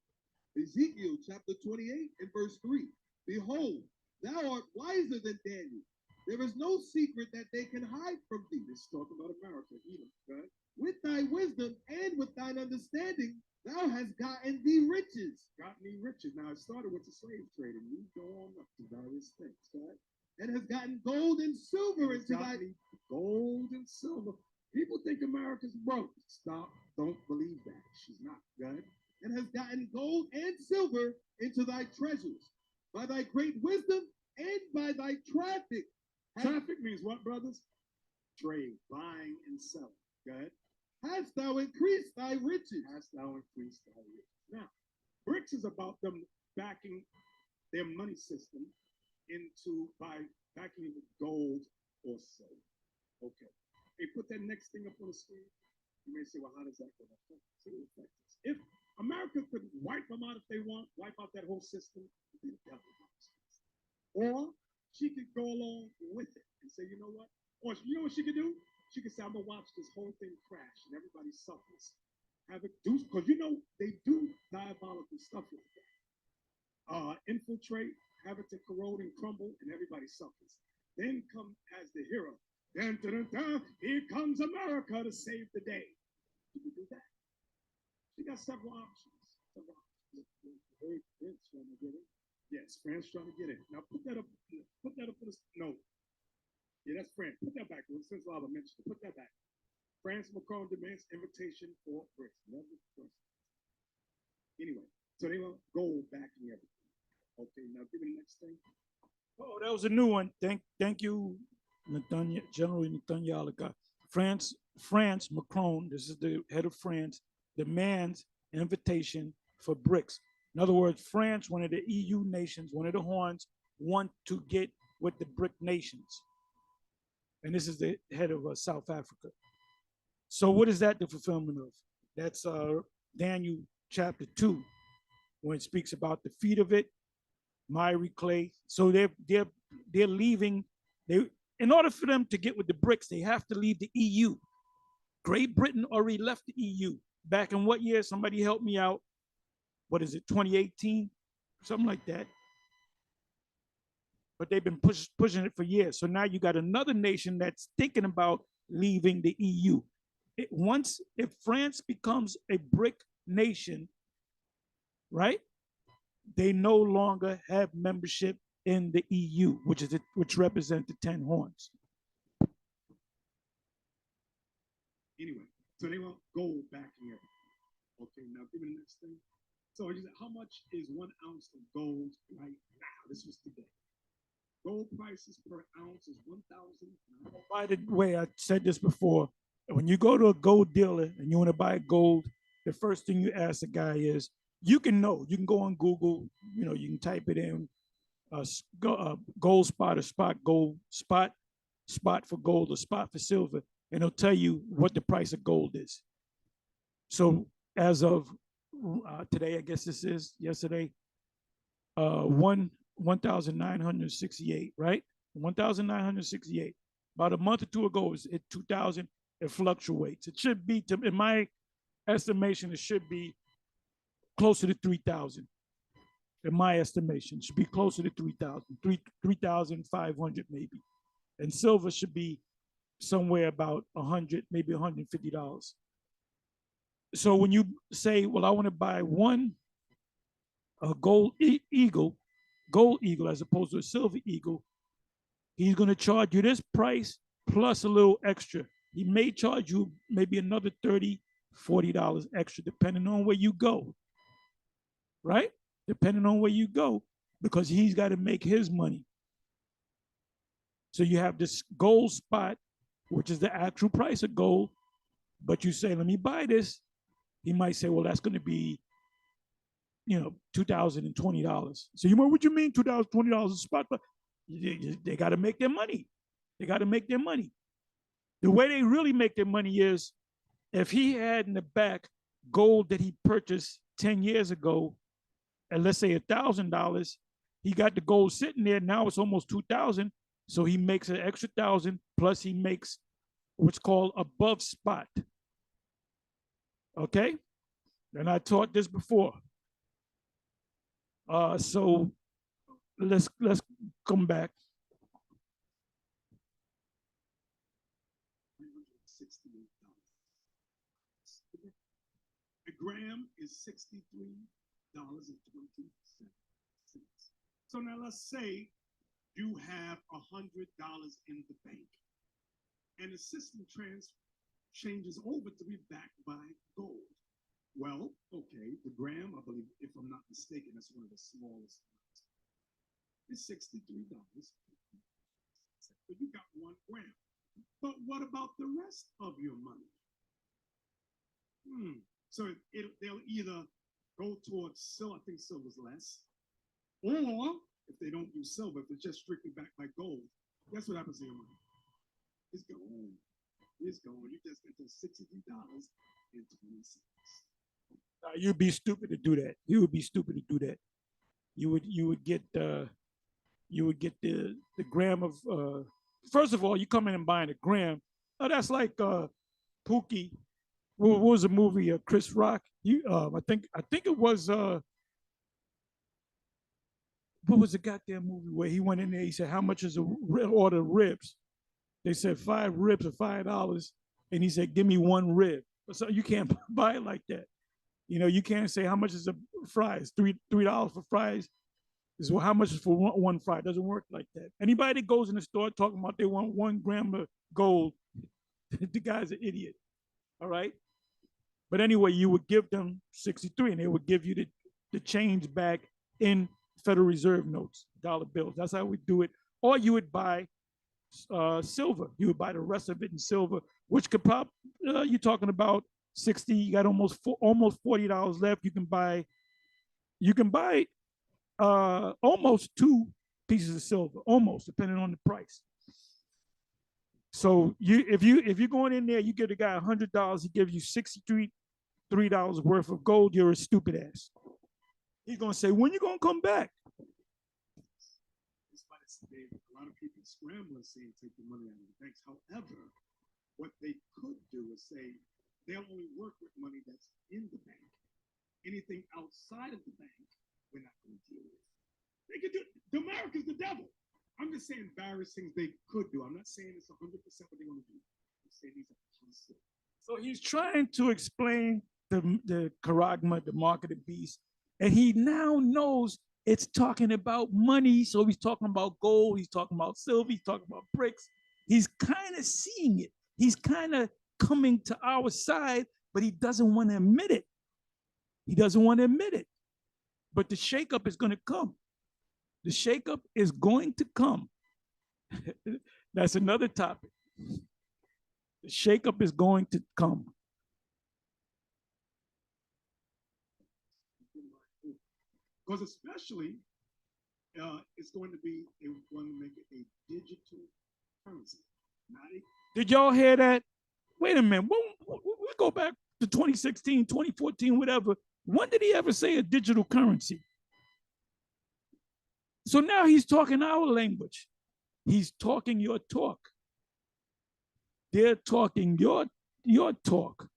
Ezekiel chapter 28 and verse 3. Behold, thou art wiser than Daniel. There is no secret that they can hide from thee. This is talking about America, Edom, right? With thy wisdom and with thine understanding, thou hast gotten thee riches. Got me riches. Now, it started with the slave trade, and we go on up to various things, right? And has gotten gold and silver It's into got thy... me gold and silver. People think America's broke. Stop. Don't believe that. She's not, right? And has gotten gold and silver into thy treasures. By thy great wisdom and by thy traffic. Traffic means what, brothers? Trade, buying and selling. Go ahead. Hast thou increased thy riches. Hast thou increased thy riches. Now, BRICS is about them backing their money system into by backing it with gold or silver. Okay. Hey, put that next thing up on the screen. You may say, well, how does that go? See what affect us. If America could wipe them out if they want, wipe out that whole system, then the devil helps us. Or she could go along with it and say, you know what? Or you know what she could do? She could say, I'm gonna watch this whole thing crash and everybody suffers. Have it do, because you know they do diabolical stuff like that. Infiltrate, have it to corrode and crumble, and everybody suffers. Then come as the hero. Dun, dun, dun, dun, here comes America to save the day. You can do that. She got several options. France trying to get in. Yes, France trying to get in. Now put that up. Put that up for the no. Yeah, that's France. Put that back. Since Lava mentioned it, put that back. France Macron demands invitation for BRICS. Anyway, so they want gold backing everything. Okay, now give me the next thing. Oh, that was a new one. Thank you, General Netanyahu. France, Macron, this is the head of France, demands invitation for BRICS. In other words, France, one of the EU nations, one of the horns, want to get with the BRIC nations. And this is the head of South Africa. So what is that the fulfillment of? That's Daniel chapter 2, when it speaks about the feet of it, miry clay. So they're leaving. In order for them to get with the BRICS, they have to leave the EU. Great Britain already left the EU. Back in what year? Somebody help me out. What is it, 2018? Something like that. But they've been pushing it for years. So now you got another nation that's thinking about leaving the EU. If France becomes a BRIC nation, right, they no longer have membership in the EU, which represents the 10 horns. Anyway, so they want gold backing everything. Okay, now give me the next thing. So how much is 1 ounce of gold right now? This was today. Gold prices per ounce is 1,000. By the way, I said this before. When you go to a gold dealer and you want to buy gold, the first thing you ask the guy is, you can go on Google, you can type it in, gold spot or spot gold, spot for gold or spot for silver, and it'll tell you what the price of gold is. So as of today, I guess this is yesterday, 1,968, right? 1,968. About a month or two ago, it was at 2,000. It fluctuates. It should be, in my estimation, it should be closer to 3,000. In my estimation, it should be closer to 3,000, 3,500 maybe. And silver should be somewhere about 100, maybe $150. So when you say, well, I want to buy one gold eagle as opposed to a silver eagle, he's going to charge you this price plus a little extra. He may charge you maybe another $30, $40 extra, depending on where you go, right? Depending on where you go, because he's got to make his money. So you have this gold spot, which is the actual price of gold, but you say, let me buy this. He might say, well, that's going to be, $2,020. So what you mean $2,020 a spot? But they got to make their money. They got to make their money. The way they really make their money is if he had in the back gold that he purchased 10 years ago, and let's say $1,000, he got the gold sitting there. Now it's almost 2,000. So he makes an extra 1,000 plus he makes what's called above spot. Okay, and I taught this before. So let's come back. A gram is $63.20. So now let's say you have $100 in the bank, and the system changes over to be backed by gold. Well, okay, the gram, I believe, if I'm not mistaken, that's one of the smallest ones. It's $63. But you got 1 gram. But what about the rest of your money? So they'll either go towards silver, I think silver's less, or if they don't use silver, if it's just strictly backed by gold, guess what happens to your money? It's gone. It's gone. You just get those $63.20. You'd be stupid to do that. You would be stupid to do that. You would get the gram of first of all, you come in and buying a gram. Oh, that's like Pookie. What was the movie? Chris Rock. I think it was what was the goddamn movie where he went in there? He said, "How much is a order of ribs?" They said 5 ribs for $5, and he said, "Give me 1 rib." So you can't buy it like that. You know, you can't say how much is a fries. $3 for fries is how much is for one fry. It doesn't work like that. Anybody that goes in the store talking about they want 1 gram of gold, the guy's an idiot. All right. But anyway, you would give them 63 and they would give you the change back in Federal Reserve notes, dollar bills. That's how we do it. Or you would buy silver. You would buy the rest of it in silver, which could probably, you're talking about 60, you got almost $40 left. You can buy almost 2 pieces of silver, almost, depending on the price. So if you're going in there, you give the guy $100, he gives you $63 worth of gold, you're a stupid ass. He's gonna say, when you gonna come back? A lot of people scramble and saying take the money out of the banks. However, what they could do is say they'll only work with money that's in the bank. Anything outside of the bank, we're not going to deal with. They could do. America's the devil. I'm just saying various things they could do. I'm not saying it's 100% what they want to do. I'm saying these are possible. So he's trying to explain the charagma, the mark of the beast, and he now knows it's talking about money. So he's talking about gold, he's talking about silver, he's talking about bricks. He's kind of seeing it. He's kind of coming to our side, but he doesn't want to admit it. He doesn't want to admit it. But the shakeup is going to come. The shakeup is going to come. That's another topic. The shakeup is going to come. Because especially, it's going to be, they want to make it a digital currency. Did y'all hear that? Wait a minute. We go back to 2016, 2014, whatever. When did he ever say a digital currency? So now he's talking our language. He's talking your talk. They're talking your talk.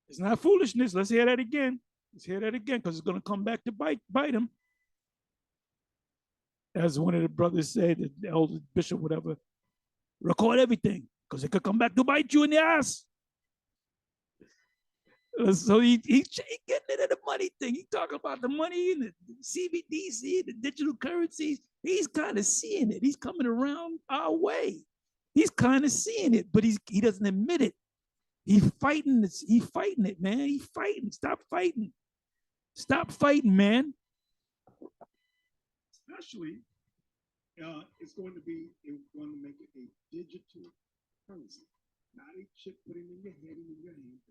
It's not foolishness. Let's hear that again. Let's hear that again, because it's going to come back to bite him. As one of the brothers said, the elder bishop, whatever, record everything, because it could come back to bite you in the ass. So he's getting into the money thing. He talking about the money and the CBDC, the digital currencies. He's kind of seeing it. He's coming around our way. He's kind of seeing it, but he doesn't admit it. He's fighting this. He's fighting it, man. He's fighting. Stop fighting. Stop fighting, man. Especially, it's going to make it a digital currency, not a chip put in your head and in your hand.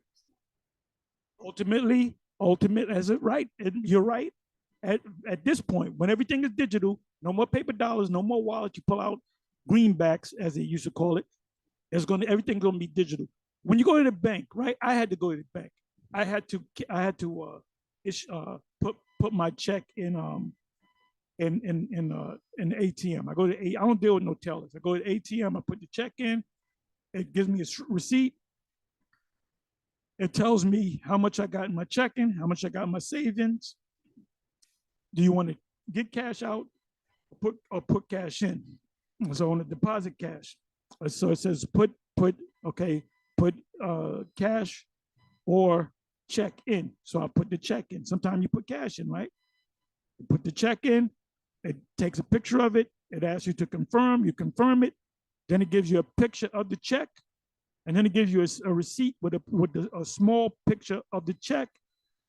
Ultimate, as it right, and you're right. At this point, when everything is digital, no more paper dollars, no more wallets. You pull out greenbacks, as they used to call it. Everything's gonna be digital. When you go to the bank, right? I had to go to the bank. I had to put my check in the ATM. I don't deal with no tellers. I go to the ATM, I put the check in, it gives me a receipt. It tells me how much I got in my checking, how much I got in my savings. Do you want to get cash out or put cash in? So on the deposit cash. So it says put cash or check in. So I put the check in. Sometimes you put cash in, right? You put the check in, it takes a picture of it, it asks you to confirm, you confirm it, then it gives you a picture of the check, and then it gives you a receipt with a small picture of the check,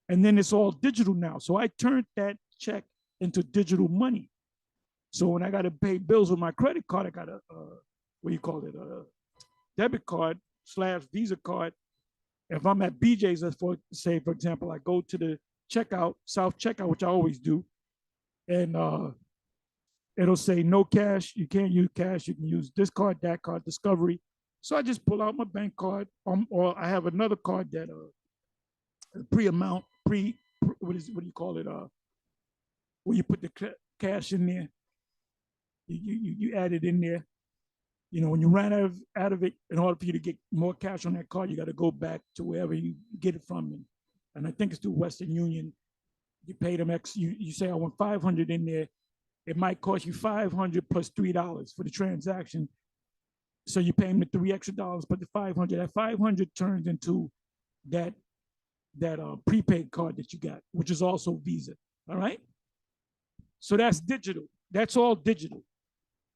and then it's all digital now. So I turned that check into digital money. So when I got to pay bills with my credit card, I got a debit card / Visa card. If I'm at BJ's, for example, I go to the self checkout, which I always do, and it'll say no cash, you can't use cash, you can use this card, that card, Discovery. So I just pull out my bank card, or I have another card that what do you call it? Where you put the cash in there, you add it in there. You know, when you ran out of it, in order for you to get more cash on that card, you got to go back to wherever you get it from. And I think it's through Western Union. You pay them X. You say I want 500 in there. It might cost you 500 plus $3 for the transaction. So you pay them the $3 extra, but the 500. That 500 turns into that prepaid card that you got, which is also Visa. All right. So that's digital. That's all digital.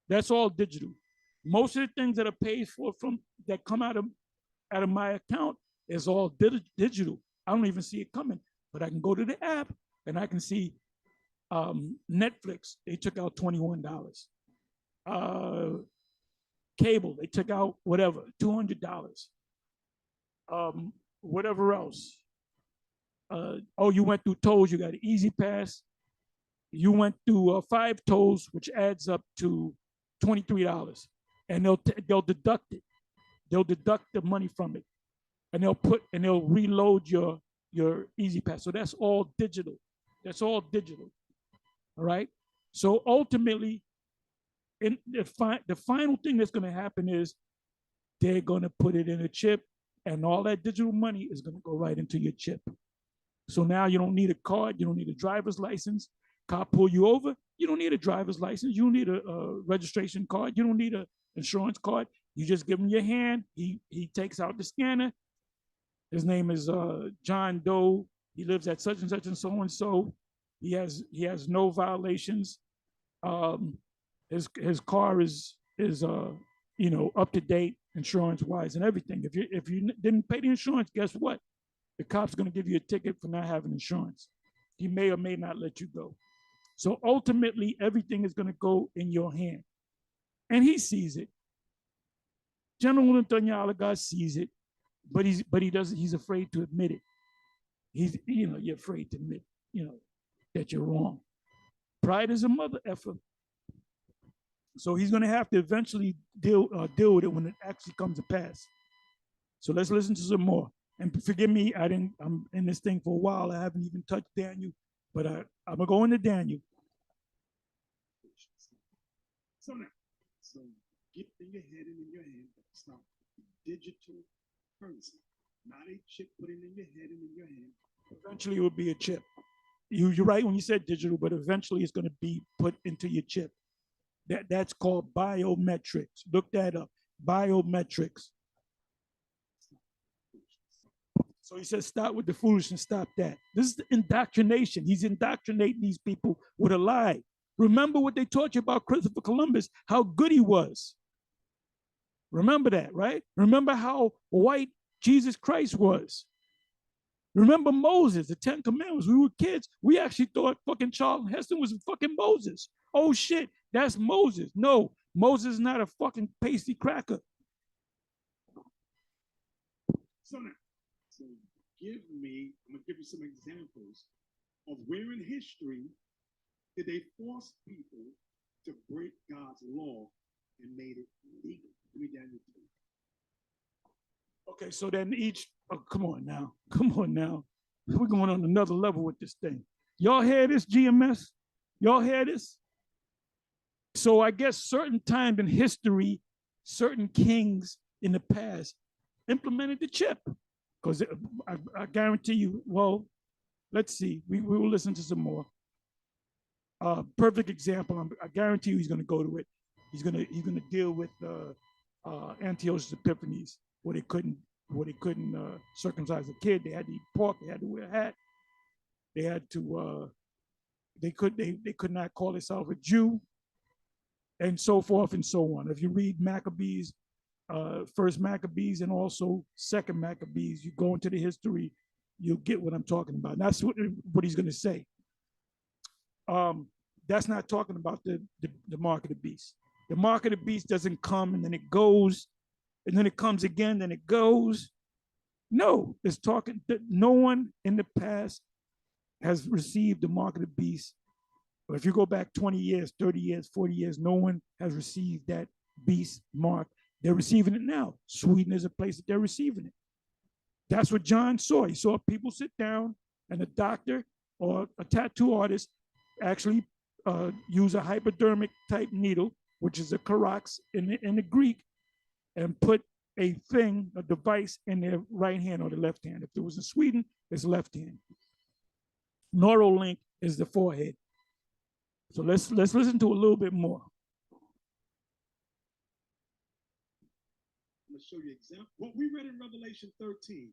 That's all digital. Most of the things that are paid for that come out of my account is all digital. I don't even see it coming, but I can go to the app and I can see Netflix. They took out $21. Cable, they took out whatever, $200. Whatever else. You went through tolls, you got an Easy Pass. You went through 5 tolls, which adds up to $23. And they'll deduct it. They'll deduct the money from it. And they'll reload your Easy Pass. So that's all digital. That's all digital. All right. So ultimately, the final thing that's going to happen is they're going to put it in a chip, and all that digital money is going to go right into your chip. So now you don't need a card, you don't need a driver's license. Cop pull you over, you don't need a driver's license, you don't need a registration card, you don't need an insurance card. You just give him your hand. He takes out the scanner. His name is John Doe. He lives at such and such and so and so. He has no violations. His car is up to date insurance wise and everything. If you didn't pay the insurance, guess what? The cop's going to give you a ticket for not having insurance. He may or may not let you go. So ultimately, everything is going to go in your hand, and he sees it. General Netanyahu sees it, but he doesn't. He's afraid to admit it. You're afraid to admit, that you're wrong. Pride is a mother effer. So he's going to have to eventually deal with it when it actually comes to pass. So let's listen to some more. And forgive me, I'm in this thing for a while. I haven't even touched Daniel, but I'm gonna go into Daniel. So get in your head and in your hand. Stop digital currency, not a chip put in your head and in your hand. Eventually, it will be a chip. You're right when you said digital, but eventually it's going to be put into your chip. That's called biometrics. Look that up. Biometrics. So he says, stop with the foolishness, stop that. This is the indoctrination. He's indoctrinating these people with a lie. Remember what they taught you about Christopher Columbus, how good he was. Remember that, right? Remember how white Jesus Christ was. Remember Moses, the 10 Commandments. We were kids. We actually thought fucking Charlton Heston was fucking Moses. Oh shit, that's Moses. No, Moses is not a fucking pasty cracker. So I'm gonna give you some examples of where in history did they force people to break God's law and made it legal. Give me Daniel 2. Okay, so then Oh, come on now. Come on now. We're going on another level with this thing. Y'all hear this, GMS? Y'all hear this? So I guess certain time in history, certain kings in the past implemented the chip. Because I guarantee you, well, let's see. We will listen to some more. Perfect example. I guarantee you he's going to go to it. He's going to deal with Antiochus Epiphanes, where they couldn't circumcise a kid. They had to eat pork. They had to wear a hat. They had to. They could not call themselves a Jew, and so forth and so on. If you read Maccabees, First Maccabees, and also Second Maccabees, you go into the history, you'll get what I'm talking about. And that's what he's going to say. That's not talking about the mark of the beast. The mark of the beast doesn't come and then it goes, and then it comes again, then it goes. No, it's talking that no one in the past has received the mark of the beast. But if you go back 20 years, 30 years, 40 years, no one has received that beast mark. They're receiving it now. Sweden is a place that they're receiving it. That's what John saw. He saw people sit down and a doctor or a tattoo artist actually use a hypodermic type needle, which is a Karax in the Greek, and put a device in their right hand or the left hand. If it was in Sweden, it's left hand. Neuralink is the forehead. So let's listen to a little bit more. I'm going to show you an example. What we read in Revelation 13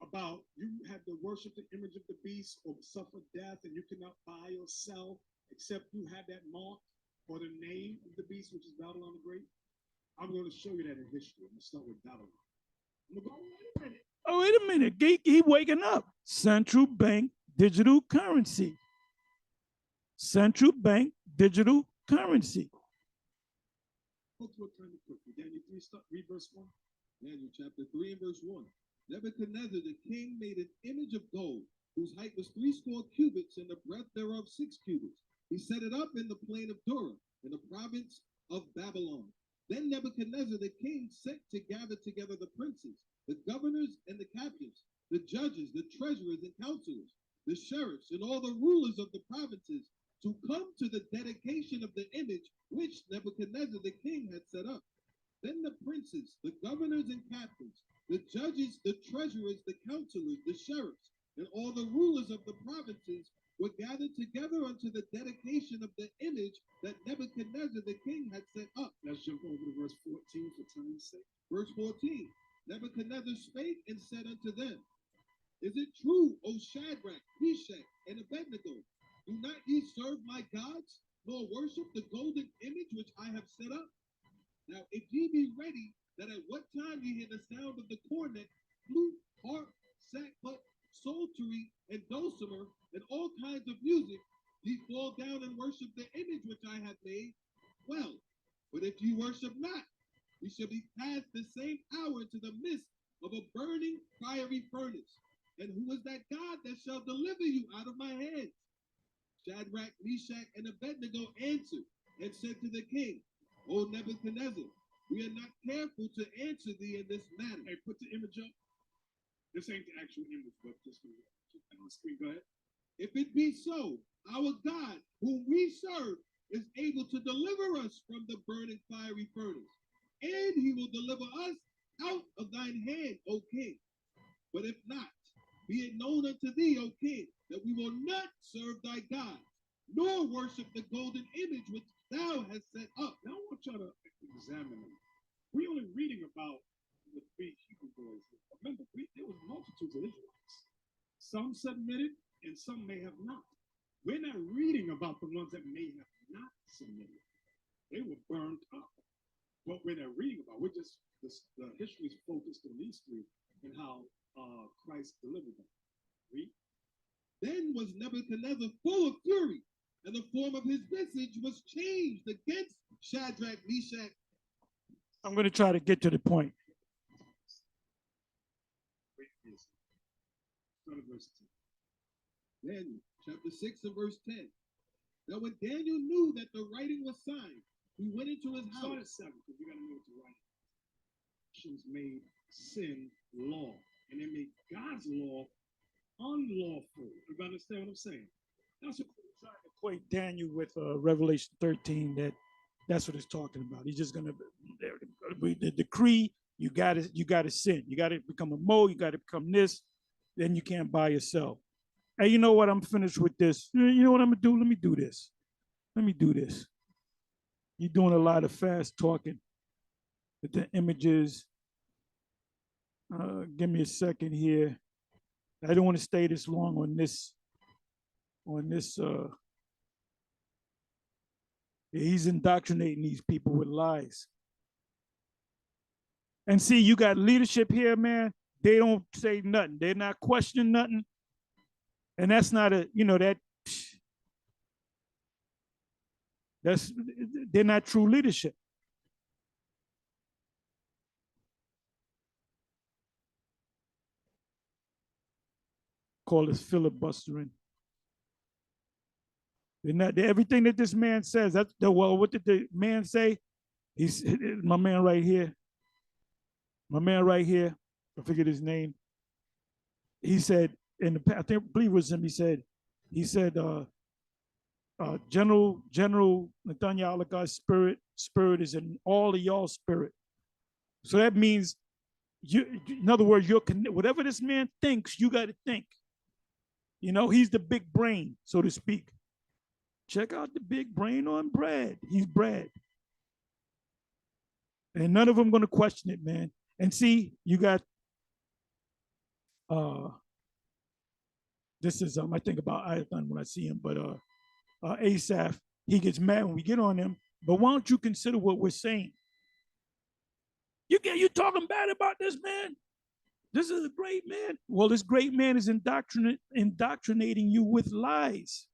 about you had to worship the image of the beast or suffer death, and you cannot buy or sell except you have that mark or the name of the beast, which is Babylon the Great. I'm going to show you that in history. I'm going to start with Babylon. I'm going to go, wait a minute. Oh, wait a minute. He waking up. Central bank digital currency. Central bank digital currency. Daniel 3, read verse 1. Daniel chapter 3 and verse 1. Nebuchadnezzar the king made an image of gold, whose height was 80 cubits, and the breadth thereof 6 cubits. He set it up in the plain of Dura, in the province of Babylon. Then Nebuchadnezzar the king sent to gather together the princes, the governors and the captains, the judges, the treasurers and counselors, the sheriffs, and all the rulers of the provinces, to come to the dedication of the image which Nebuchadnezzar the king had set up. Then the princes, the governors and captains, the judges, the treasurers, the counselors, the sheriffs, and all the rulers of the provinces were gathered together unto the dedication of the image that Nebuchadnezzar the king had set up. Let's jump over to verse 14 for time's sake. Verse 14. Nebuchadnezzar spake and said unto them, Is it true, O Shadrach, Meshach, and Abednego? Do not ye serve my gods, nor worship the golden image which I have set up? Now, if ye be ready, that at what time ye hear the sound of the cornet, flute, harp, sackbut, psaltery, and dulcimer, and all kinds of music, ye fall down and worship the image which I have made, well. But if ye worship not, ye shall be cast the same hour into the midst of a burning fiery furnace. And who is that God that shall deliver you out of my hands? Shadrach, Meshach, and Abednego answered and said to the king, O Nebuchadnezzar, we are not careful to answer thee in this matter. Hey, put the image up. This ain't the actual image, but just on the screen. Go ahead. If it be so, our God, whom we serve, is able to deliver us from the burning fiery furnace, and he will deliver us out of thine hand, O king. But if not, be it known unto thee, O king, that we will not serve thy God, nor worship the golden image which thou hast set up. Now I want y'all to examine them. We're only reading about the 3 Hebrew boys. Remember, there was multitudes of Israelites. Some submitted, and some may have not. We're not reading about the ones that may have not submitted. They were burned up. What we're not reading about, the history is focused on these 3 and how Christ delivered them. Read. Then was Nebuchadnezzar full of fury, and the form of his visage was changed against Shadrach, Meshach. I'm going to try to get to the point. Daniel chapter 6 and verse 10. Now when Daniel knew that the writing was signed, he went into his house. Start at 7, because we got to know what the writing. Made sin law and they make God's law unlawful. You understand what I'm saying? That's what Trying to equate Daniel with Revelation 13. That's what it's talking about. He's just gonna the decree. You got to sin. You got to become a mole. You got to become this. Then you can't buy or sell. Hey, you know what? I'm finished with this. You know what I'm gonna do? Let me do this. Let me do this. You're doing a lot of fast talking with the images. Give me a second here. I don't want to stay this long on this. He's indoctrinating these people with lies. And see, you got leadership here, man. They don't say nothing. They're not questioning nothing. And that's not they're not true leadership. Call this filibustering. Everything that this man says. What did the man say? He's my man right here. My man right here. I forget his name. He said I believe it was him. He said, General Nathaniel's spirit is in all of y'all's spirit. So that means in other words, whatever this man thinks, you got to think. He's the big brain, so to speak. Check out the big brain on Brad. He's Brad. And none of them going to question it, man. And see, you got, this is, I think about Atha when I see him, but Asaph, he gets mad when we get on him. But why don't you consider what we're saying? You talking bad about this man? This is a great man. Well, this great man is indoctrinating you with lies.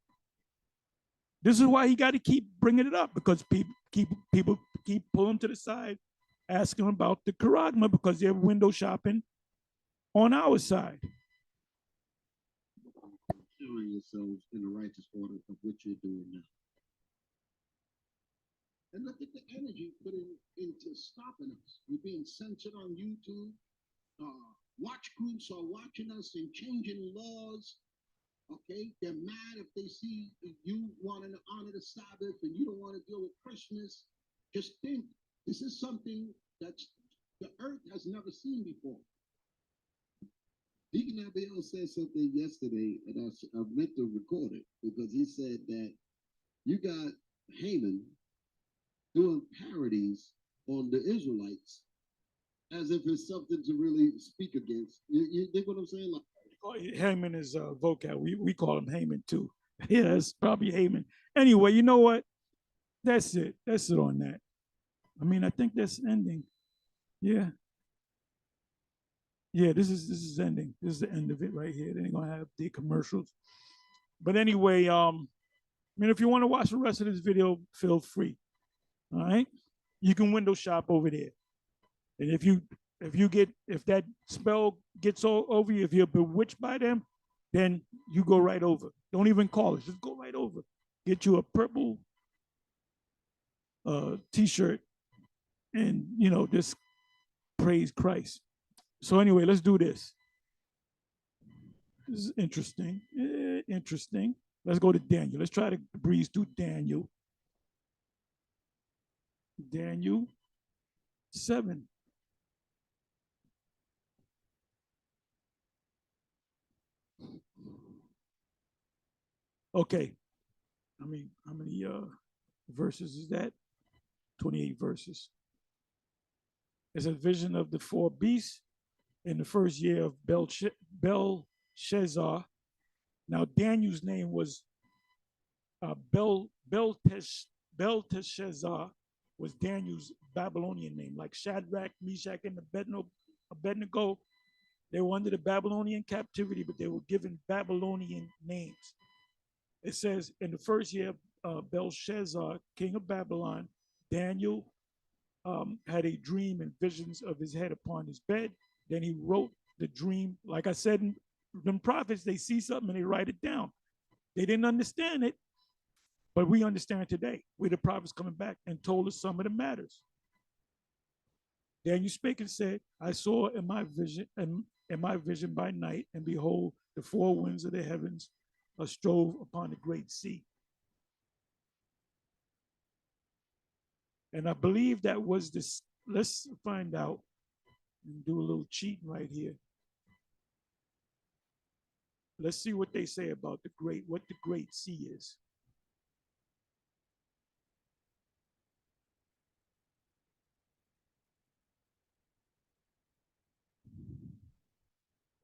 This is why he got to keep bringing it up, because people keep pulling to the side, asking about the charagma because they're window shopping on our side. Showing yourselves in the righteous order of what you're doing now. And look at the energy put into stopping us. We're being censored on YouTube. Watch groups are watching us and changing laws. Okay, they're mad if they see you wanting to honor the Sabbath and you don't want to deal with Christmas. Just think, this is something that the earth has never seen before. Deacon Abiel said something yesterday, and I meant to record it, because he said that you got Haman doing parodies on the Israelites as if it's something to really speak against. You think what I'm saying? Like, Haman is vocab. We call him Haman too. Yeah, it's probably Haman. Anyway, you know what? That's it. That's it on that. I mean, I think that's ending. Yeah. Yeah, this is ending. This is the end of it right here. They ain't gonna have the commercials. But anyway, I mean, if you want to watch the rest of this video, feel free. All right. You can window shop over there. And if that spell gets over you, if you're bewitched by them, then you go right over. Don't even call us. Just go right over. Get you a purple t-shirt and, just praise Christ. So anyway, let's do this. This is interesting. Interesting. Let's go to Daniel. Let's try to breeze through Daniel. Daniel 7. Okay. I mean, how many verses is that? 28 verses. It's a vision of the 4 beasts in the first year of Belshazzar. Now, Daniel's name was Belteshazzar, was Daniel's Babylonian name, like Shadrach, Meshach, and Abednego. They were under the Babylonian captivity, but they were given Babylonian names. It says, in the first year of Belshazzar, king of Babylon, Daniel had a dream and visions of his head upon his bed. Then he wrote the dream. Like I said, them prophets, they see something and they write it down. They didn't understand it, but we understand today. We the prophets coming back and told us some of the matters. Daniel spake and said, I saw in my vision, and in my vision by night, and behold, the four winds of the heavens strove upon the great sea. And I believe that was this. Let's find out and do a little cheating right here. Let's see what they say about what the great sea is.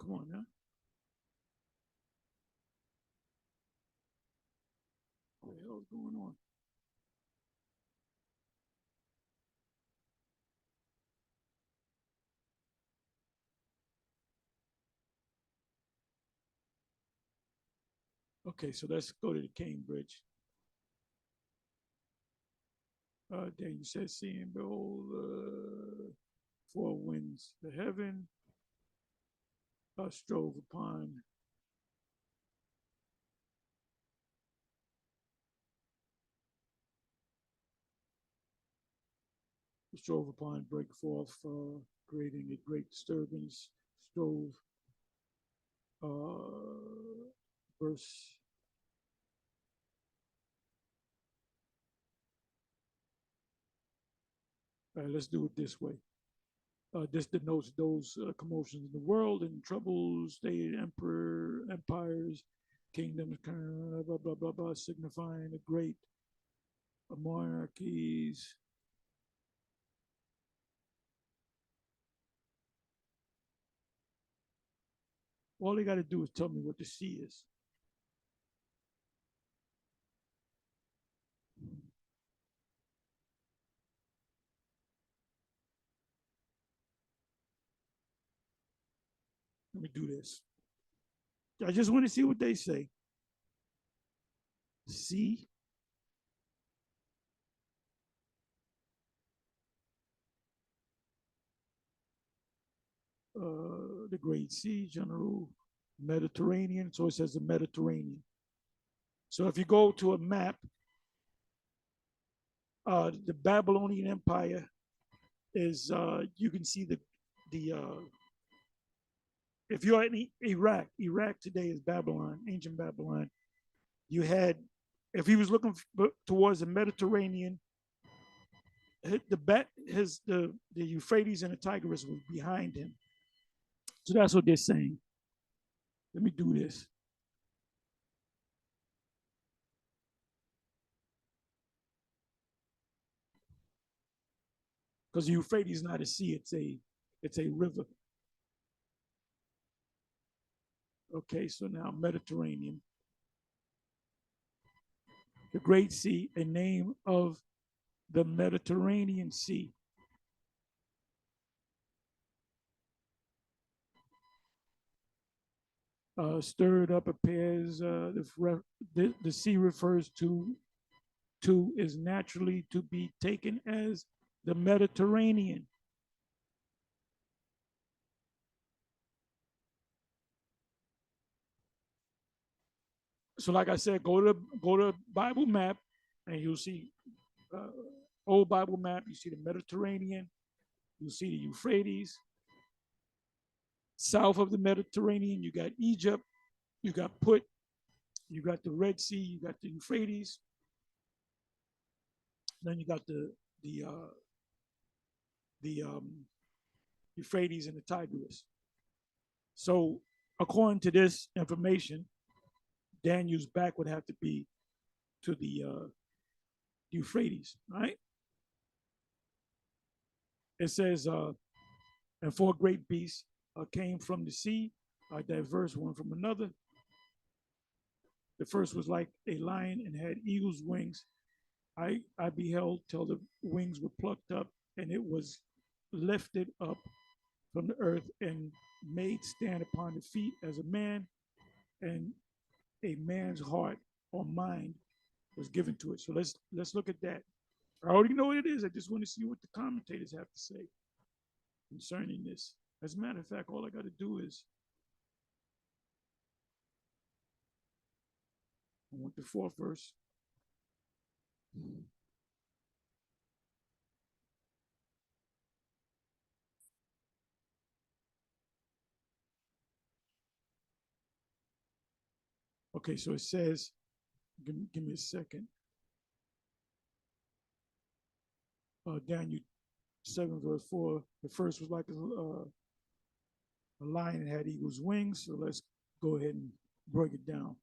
Come on now. What the hell is going on? Okay, so let's go to the Cambridge. Then you said, seeing, behold, four winds, the heaven strove upon break forth, creating a great disturbance, strove, verse. All right, let's do it this way. This denotes those commotions in the world and troubles, state, empires, kingdoms, blah, blah, blah, blah, signifying the great monarchies. All they got to do is tell me what the sea is. Let me do this. I just want to see what they say. Sea. The Great Sea, general Mediterranean. So it says the Mediterranean. So if you go to a map, the Babylonian Empire is, you can see the if you're in Iraq today is Babylon, ancient Babylon. You had, if he was looking towards the Mediterranean, the Euphrates and the Tigris was behind him. So that's what they're saying. Let me do this. Because the Euphrates is not a sea, it's a river. Okay, so now Mediterranean. The Great Sea, a name of the Mediterranean Sea. Stirred up appears, the sea refers to is naturally to be taken as the Mediterranean. So like I said, go to Bible map and you'll see old Bible map, you see the Mediterranean, you see the Euphrates. South of the Mediterranean, you got Egypt, you got Put, you got the Red Sea, you got the Euphrates. Then you got the Euphrates and the Tigris. So according to this information, Daniel's back would have to be to the Euphrates, right? It says, and four great beasts came from the sea, diverse one from another. The first was like a lion and had eagle's wings. I beheld till the wings were plucked up, and it was lifted up from the earth and made stand upon the feet as a man, and a man's heart or mind was given to it. So let's look at that. I already know what it is. I just want to see what the commentators have to say concerning this. As a matter of fact, all I got to do is, I want the fourth verse. Okay, so it says, give me a second. Daniel 7 verse 4. The first was like a lion had eagle's wings. So let's go ahead and break it down.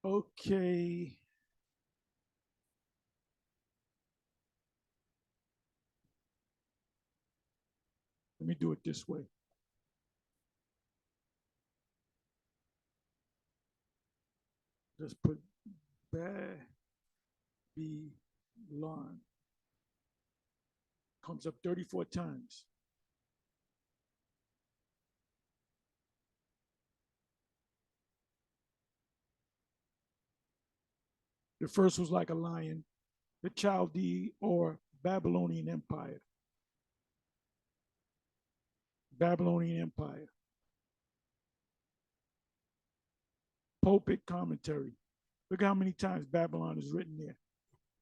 Okay. Let me do it this way. Let's put Babylon. Comes up 34 times. The first was like a lion, the Chaldee or Babylonian Empire. Babylonian Empire. Pulpit commentary. Look how many times Babylon is written there.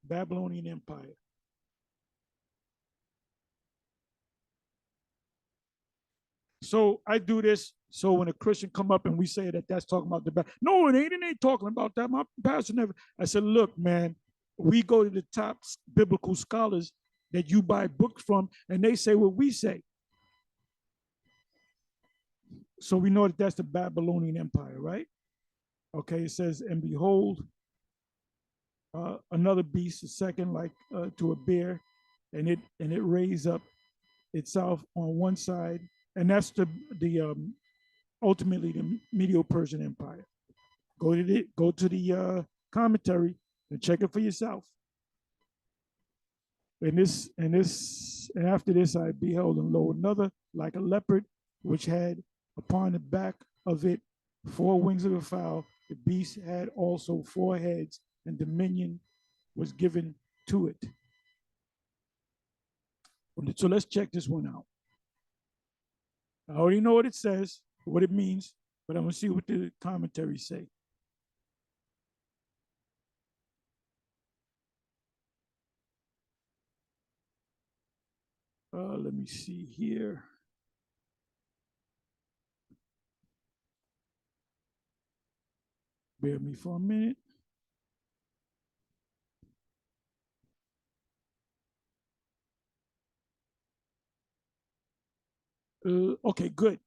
Babylonian Empire. So I do this. So when a Christian come up and we say that that's talking about the no, it ain't talking about that. My pastor never. I said, look, man, we go to the top biblical scholars that you buy books from, and they say what we say. So we know that that's the Babylonian Empire, right? Okay, it says, and behold, another beast, a second like to a bear, and it raised up itself on one side, and that's the ultimately the Medo-Persian Empire. Go to the commentary and check it for yourself. And after this I beheld, and lo, another like a leopard, which had upon the back of it 4 wings of a fowl. The beast had also 4 heads, and dominion was given to it. So let's check this one out. I already know what it says, what it means, but I'm going to see what the commentaries say. Let me see here. Bear me for a minute. Okay, good.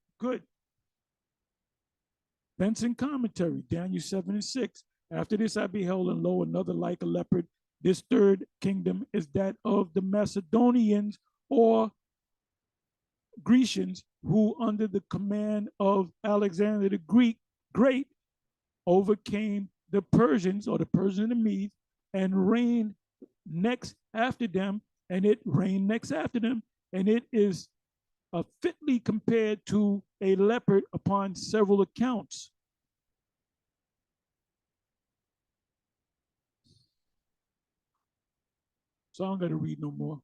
Benson commentary, Daniel 7 and 6. After this I beheld, and lo, another like a leopard. This third kingdom is that of the Macedonians or Grecians, who under the command of Alexander the Great overcame the Persians, or the Persians and the Medes, and reigned next after them, and it reigned next after them, and it is fitly compared to a leopard upon several accounts. So I'm going to read no more.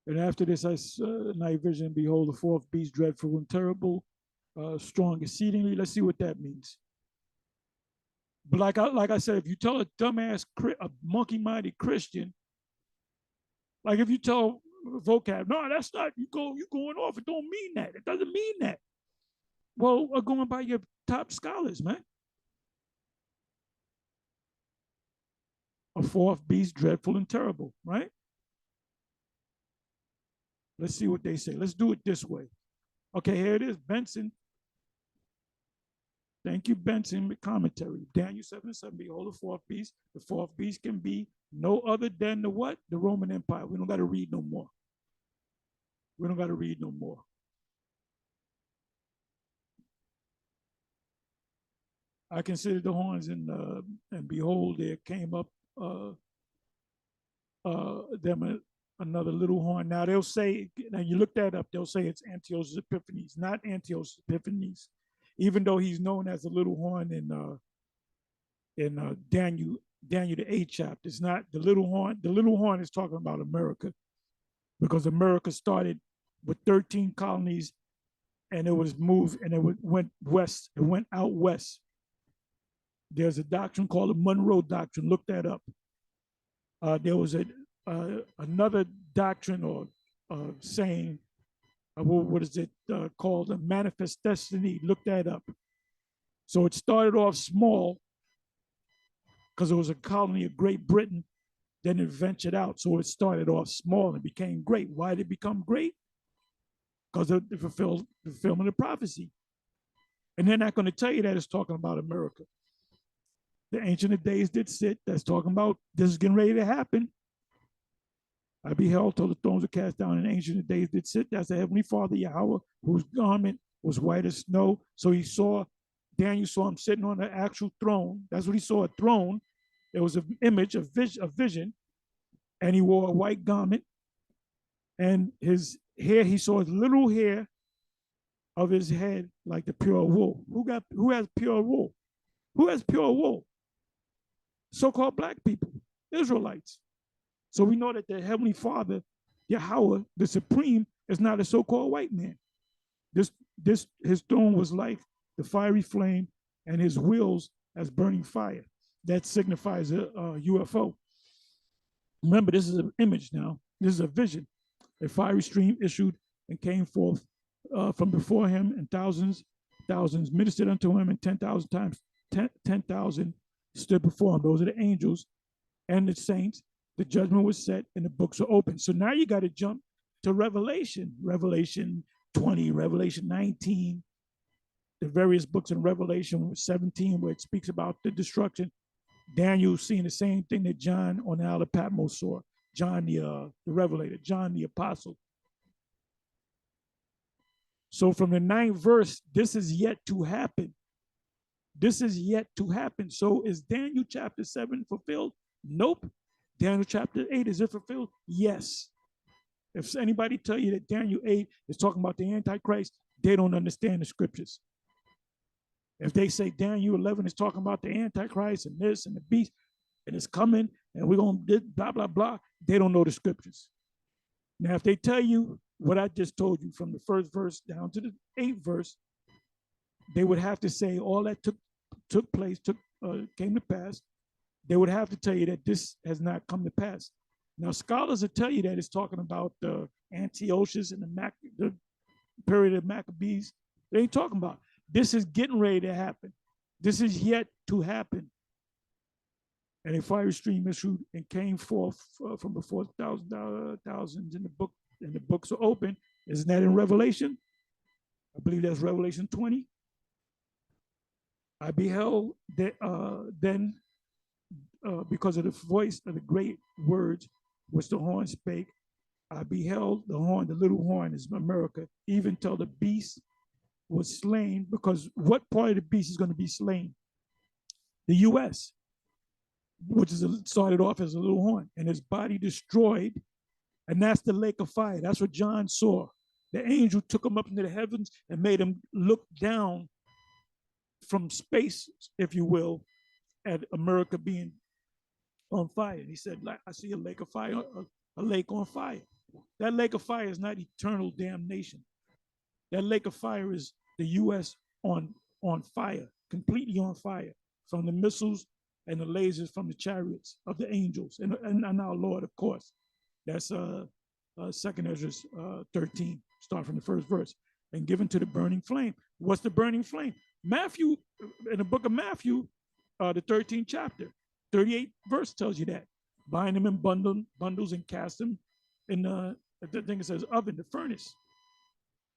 And after this, I saw night vision, behold, the 4th beast, dreadful and terrible, strong exceedingly. Let's see what that means. But like I said, if you tell a dumbass, a monkey-minded Christian, like if you tell vocab, no, that's not, you going off, it don't mean that. It doesn't mean that. Well, going by your top scholars, man. A 4th beast, dreadful and terrible, right? Let's see what they say. Let's do it this way. Okay, here it is, Benson. Thank you, Benson, with commentary. Daniel 7 and 7, behold, the 4th beast. The 4th beast can be no other than the what? The Roman Empire. We don't got to read no more. We don't got to read no more. I considered the horns, and behold, there came up them another little horn. Now they'll say, now you look that up, they'll say it's Antiochus Epiphanes, not Antiochus Epiphanes, even though he's known as a little horn in Daniel the 8th chapter. It's not the little horn. The little horn is talking about America, because America started with 13 colonies, and it was moved, and it went west. It went out west. There's a doctrine called the Monroe Doctrine. Look that up. There was another doctrine or saying, what is it called? A manifest destiny. Look that up. So it started off small because it was a colony of Great Britain. Then it ventured out. So it started off small and became great. Why did it become great? Because of the fulfillment of prophecy. And they're not going to tell you that it's talking about America. The Ancient of Days did sit. That's talking about this is getting ready to happen. I beheld till the thrones were cast down, and Ancient of Days did sit. That's the Heavenly Father, Yahawah, whose garment was white as snow. So Daniel saw him sitting on an actual throne. That's what he saw, a throne. There was an image, a vision, and he wore a white garment. And his hair, he saw his little hair of his head like the pure wool. Who has pure wool? Who has pure wool? So-called black people, Israelites. So we know that the Heavenly Father, Yahawah, the Supreme, is not a so-called white man. His throne was like the fiery flame, and his wheels as burning fire. That signifies a UFO. Remember, this is an image now. This is a vision. A fiery stream issued and came forth from before him, and thousands ministered unto him, and 10,000 times 10,000 stood before him. Those are the angels and the saints. The judgment was set and the books are open. So now you got to jump to Revelation 20, Revelation 19, the various books in Revelation 17, where it speaks about the destruction. Daniel seeing the same thing that John on the Isle of Patmos saw. John the Revelator, John the Apostle. So from the 9th verse, this is yet to happen. This is yet to happen. So is Daniel chapter 7 fulfilled? Nope. Daniel chapter 8, is it fulfilled? Yes. If anybody tell you that Daniel 8 is talking about the Antichrist, they don't understand the scriptures. If they say Daniel 11 is talking about the Antichrist and this and the beast, and it's coming, and we're going to blah, blah, blah, they don't know the scriptures. Now, if they tell you what I just told you from the 1st verse down to the 8th verse, they would have to say all that took place, came to pass. They would have to tell you that this has not come to pass. Now, scholars will tell you that it's talking about the Antiochus and the period of Maccabees. They ain't talking about. This is getting ready to happen. This is yet to happen. And a fiery stream issued and came forth from before thousands in the book, and the books are open. Isn't that in Revelation? I believe that's Revelation 20. I beheld that, then because of the voice of the great words which the horn spake, I beheld the horn, the little horn is America, even till the beast was slain. Because what part of the beast is going to be slain? The U.S., which started off as a little horn, and his body destroyed, and that's the lake of fire. That's what John saw. The angel took him up into the heavens and made him look down from space, if you will, at America being on fire. And he said, I see a lake of fire, a lake on fire. That lake of fire is not eternal damnation. That lake of fire is the U.S. on fire, completely on fire, from the missiles and the lasers from the chariots of the angels and our Lord, of course. That's 2nd Ezra 13, start from the 1st verse. And given to the burning flame. What's the burning flame? Matthew, in the book of Matthew, the 13th chapter, 38th verse tells you that. Bind them in bundles and cast them in the thing it says oven, the furnace.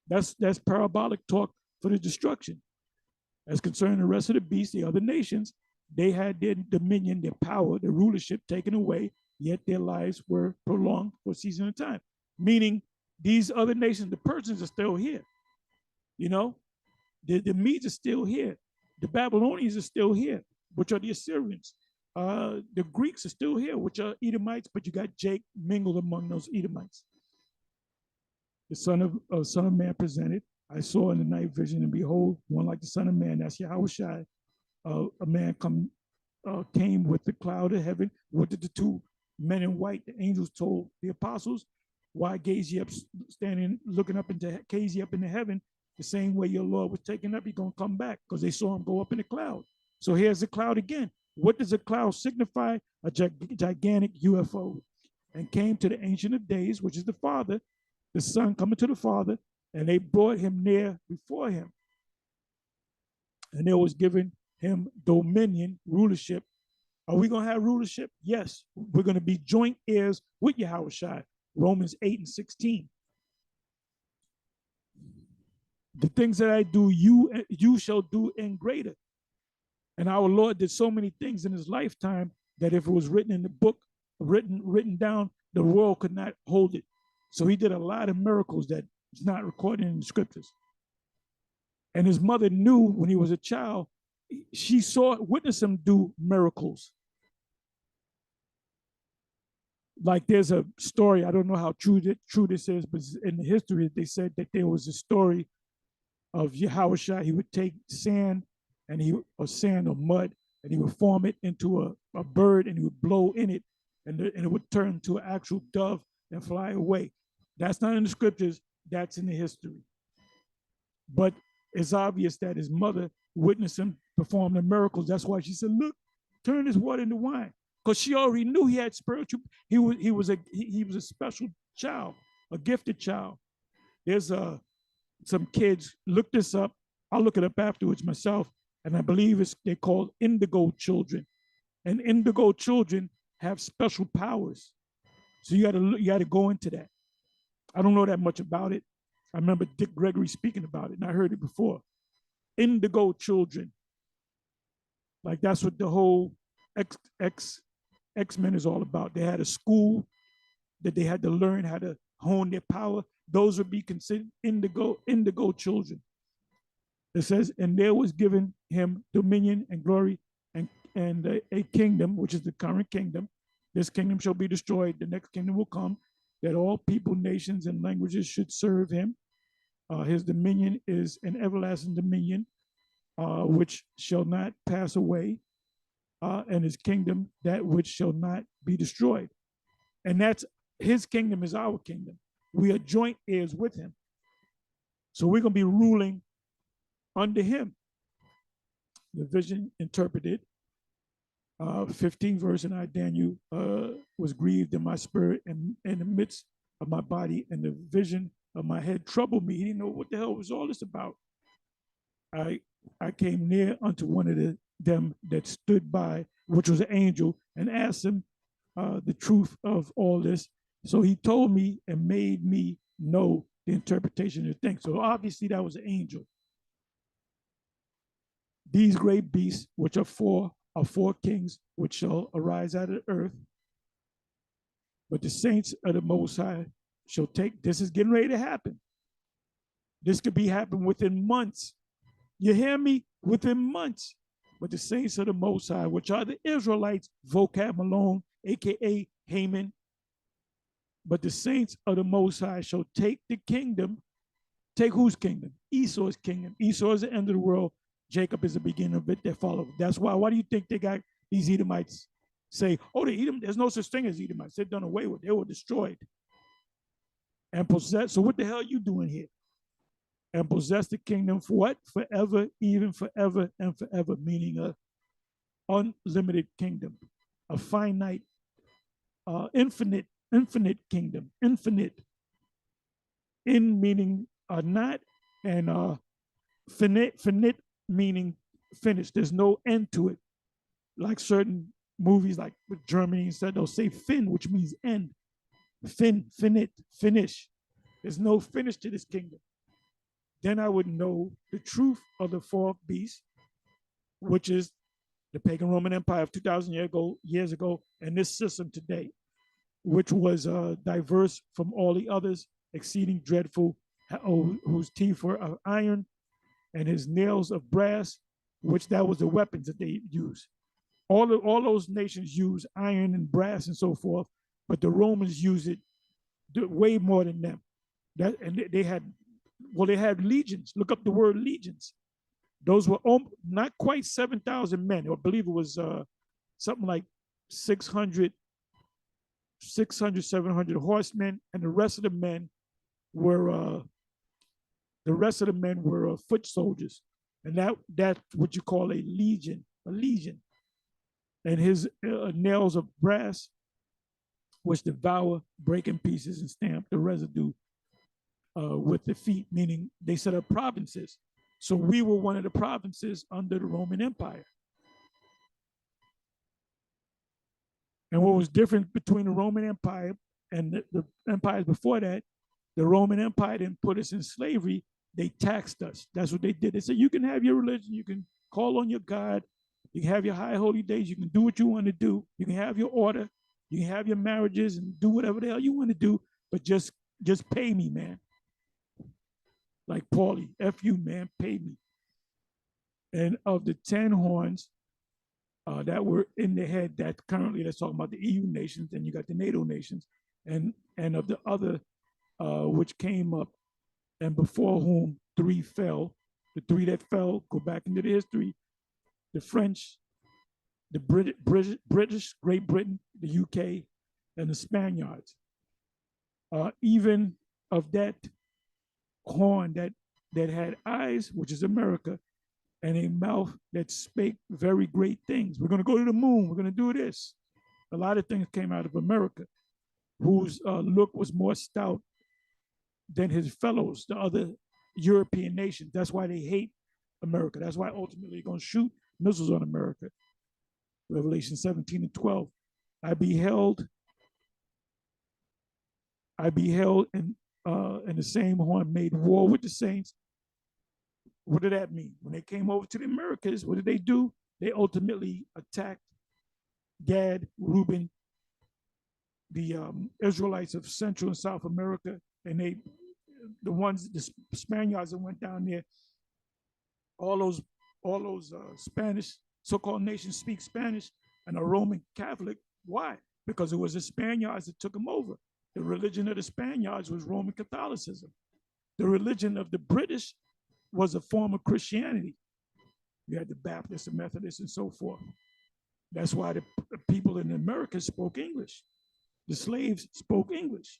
That's parabolic talk for the destruction. As concerning the rest of the beasts, the other nations, they had their dominion, their power, their rulership taken away, yet their lives were prolonged for a season of time. Meaning these other nations, the Persians are still here. You know, the Medes are still here. The Babylonians are still here, which are the Assyrians. The Greeks are still here, which are Edomites, but you got Jake mingled among those Edomites. The Son of Man presented. I saw in the night vision, and behold, one like the Son of Man, that's Yahawashi. A man came with the cloud of heaven. What did the two men in white, the angels, told the apostles? Why gaze ye up, standing, looking up gaze ye up into heaven, the same way your Lord was taken up, he's going to come back, because they saw him go up in the cloud. So here's the cloud again. What does a cloud signify? A gigantic UFO. And came to the Ancient of Days, which is the Father, the Son coming to the Father, and they brought him near before him. And there was given him dominion, rulership. Are we going to have rulership? Yes. We're going to be joint heirs with Yahawashi. Romans 8:16. The things that I do, you shall do in greater. And our Lord did so many things in his lifetime that if it was written in the book, written down, the world could not hold it. So he did a lot of miracles that is not recorded in the scriptures. And his mother knew when he was a child, she witnessed him do miracles. Like there's a story, I don't know how true this is, but in the history, they said that there was a story of Yahawashi. He would take sand or sand or mud, and he would form it into a bird, and he would blow in it, and it would turn to an actual dove and fly away. That's not in the scriptures, that's in the history. But it's obvious that his mother witnessed him perform the miracles. That's why she said, look, turn this water into wine. Because she already knew he had spiritual, he was a special child, a gifted child. There's some kids, look this up. I'll look it up afterwards myself. And I believe they're called indigo children. And indigo children have special powers. So you gotta go into that. I don't know that much about it. I remember Dick Gregory speaking about it, and I heard it before. Indigo children. Like that's what the whole X-Men is all about. They had a school that they had to learn how to hone their power. Those would be considered indigo children. It says, and there was given him dominion and glory and a kingdom, which is the current kingdom. This kingdom shall be destroyed. The next kingdom will come, that all people, nations, and languages should serve him. His dominion is an everlasting dominion, which shall not pass away, and his kingdom, that which shall not be destroyed. And that's his kingdom is our kingdom. We are joint heirs with him. So we're going to be ruling under him. The vision interpreted, 15th verse, and I, Daniel, was grieved in my spirit and in the midst of my body, and the vision of my head troubled me. He didn't know what the hell was all this about. I came near unto one of them that stood by, which was an angel, and asked him the truth of all this. So he told me and made me know the interpretation of the thing. So obviously that was an angel. These great beasts, which are four kings, which shall arise out of the earth. But the saints of the Most High shall take, this is getting ready to happen. This could be happening within months. You hear me? Within months. But the saints of the Most High, which are the Israelites, vocab Malone, AKA Haman. But the saints of the Most High shall take the kingdom. Take whose kingdom? Esau's kingdom. Esau is the end of the world. Jacob is the beginning of it that follow. That's why do you think they got these Edomites say, oh, the Edom, there's no such thing as Edomites. They're done away with. They were destroyed and possessed. So what the hell are you doing here? And possess the kingdom for what? Forever, even forever and forever, meaning a unlimited kingdom, a finite, infinite kingdom, infinite. In meaning not, and finite meaning finished. There's no end to it. Like certain movies, like with Germany, instead they'll say fin, which means end. Finite, finish. There's no finish to this kingdom. Then I would know the truth of the fourth beast, which is the pagan Roman Empire of 2,000 years ago, and this system today, which was diverse from all the others, exceeding dreadful, whose teeth were of iron, and his nails of brass, which that was the weapons that they used. All those nations use iron and brass and so forth, but the Romans used it way more than them. And they had legions. Look up the word legions. Those were not quite 7,000 men. I believe it was something like 600, 700 horsemen, and the rest of the men were foot soldiers, and that's what you call a legion a legion. And his nails of brass, which devour, break in pieces, and stamp the residue with the feet, meaning they set up provinces. So we were one of the provinces under the Roman Empire. And what was different between the Roman Empire and the empires before that, the Roman Empire didn't put us in slavery, they taxed us. That's what they did. They said, you can have your religion, you can call on your God, you can have your high holy days, you can do what you want to do, you can have your order, you can have your marriages and do whatever the hell you want to do, but just pay me, man. Like Paulie, F you, man, pay me. And of the 10 horns that were in the head, that currently that's talking about the EU nations, and you got the NATO nations, and of the other which came up, and before whom 3 fell, the 3 that fell, go back into the history, the French, the British, Great Britain, the UK, and the Spaniards. Even of that horn that had eyes, which is America, and a mouth that spake very great things. We're going to go to the moon. We're going to do this. A lot of things came out of America, whose look was more stout than his fellows, the other European nations. That's why they hate America. That's why ultimately they're going to shoot missiles on America. Revelation 17 and 12. I beheld in the same horn made war with the saints. What did that mean? When they came over to the Americas, what did they do? They ultimately attacked Gad, Reuben, the Israelites of Central and South America, and the Spaniards that went down there, all those Spanish so-called nations speak Spanish and are Roman Catholic. Why? Because it was the Spaniards that took them over. The religion of the Spaniards was Roman Catholicism. The religion of the British was a form of Christianity. You had the Baptists, the Methodists, and so forth. That's why the people in America spoke English. The slaves spoke English.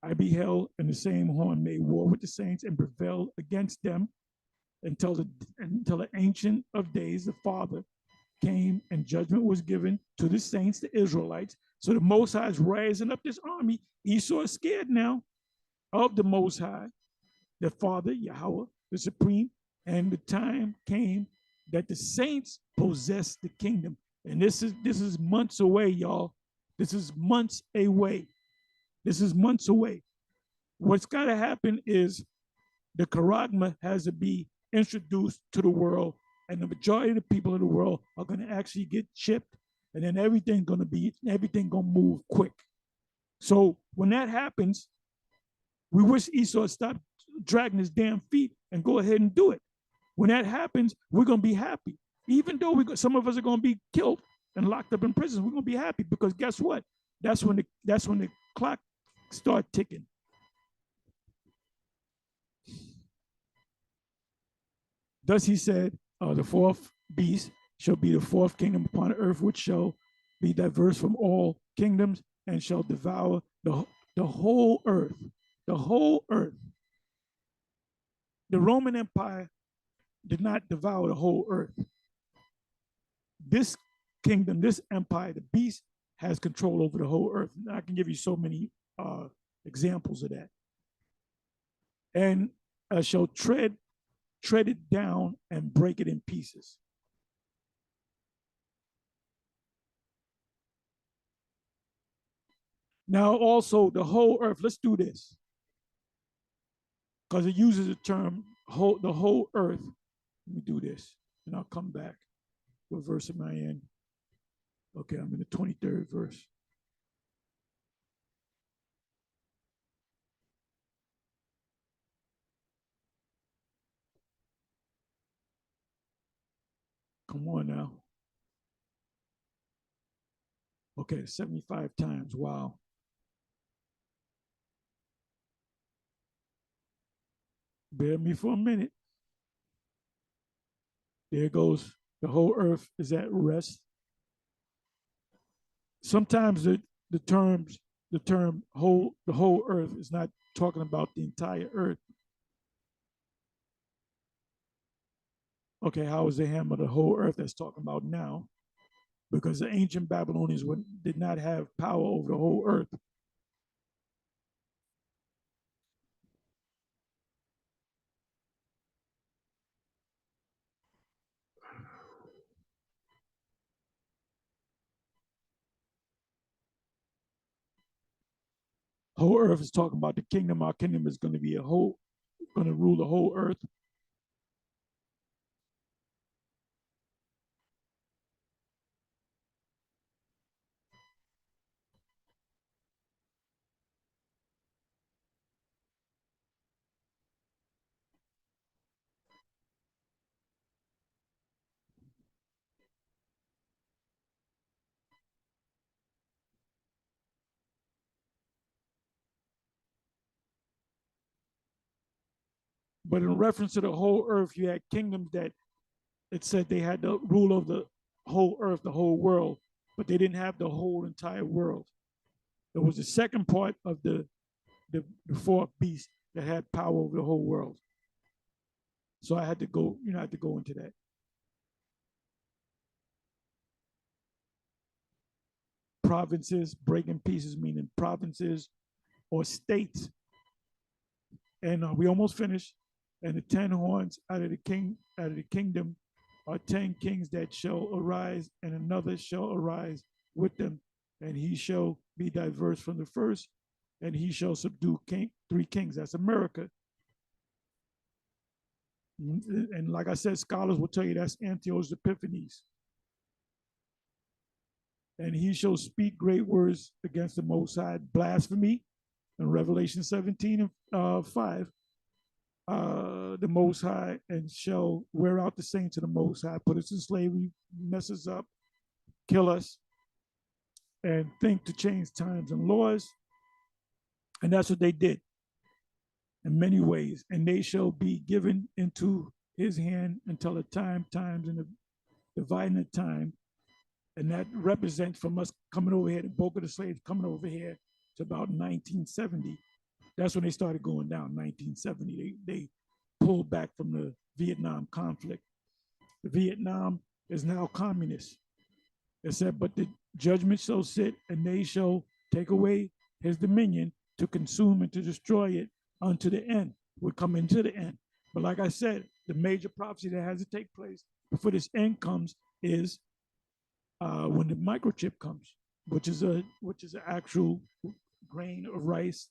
I beheld, and the same horn made war with the saints and prevailed against them until the Ancient of Days, the Father, came and judgment was given to the saints, the Israelites. So the Most High is raising up this army. Esau is scared now of the Most High, the Father, Yahawah, the Supreme, and the time came that the saints possess the kingdom. And this is months away, y'all. This is months away. This is months away. What's got to happen is the charagma has to be introduced to the world, and the majority of the people of the world are going to actually get chipped, and then everything going to move quick. So when that happens, we wish Esau stopped dragging his damn feet and go ahead and do it. When that happens, we're going to be happy. Even though some of us are going to be killed and locked up in prison, we're going to be happy, because guess what? That's when the clock start ticking. Thus he said, the fourth beast shall be the fourth kingdom upon earth, which shall be diverse from all kingdoms and shall devour the whole earth. The whole earth. The Roman Empire did not devour the whole earth. This kingdom, this empire, the beast, has control over the whole earth. And I can give you so many examples of that. And shall tread it down and break it in pieces. Now also the whole earth, let's do this, because it uses the term the whole earth. Let me do this and I'll come back. What verse am I in? Okay, I'm in the 23rd verse. Come on now. Okay, 75 times. Wow. Bear with me for a minute. There goes. The whole earth is at rest. Sometimes the term the whole earth is not talking about the entire earth. Okay, how is the hem of the whole earth that's talking about now? Because the ancient Babylonians did not have power over the whole earth. Whole earth is talking about the kingdom. Our kingdom is going to be going to rule the whole earth. But in reference to the whole earth, you had kingdoms that it said they had the rule of the whole earth, the whole world, but they didn't have the whole entire world. It was the second part of the fourth beast that had power over the whole world. So I had to go, I had to go into that. Provinces, breaking pieces, meaning provinces or states. And we almost finished. And the 10 horns out of the kingdom are 10 kings that shall arise, and another shall arise with them, and he shall be diverse from the first, and he shall subdue 3 kings. That's America. And like I said, scholars will tell you that's Antiochus Epiphanes. And he shall speak great words against the Most High, blasphemy. In Revelation 17 and 5, the Most High, and shall wear out the saints of the Most High, put us in slavery, mess us up, kill us, and think to change times and laws. And that's what they did in many ways. And they shall be given into his hand until the times, and the dividing the time. And that represents from us coming over here, the bulk of the slaves coming over here to about 1970. That's when they started going down, 1970. They pulled back from the Vietnam conflict. The Vietnam is now communist. It said, but the judgment shall sit, and they shall take away his dominion to consume and to destroy it unto the end. We're coming to the end. But like I said, the major prophecy that has to take place before this end comes is when the microchip comes, which is an actual grain of rice,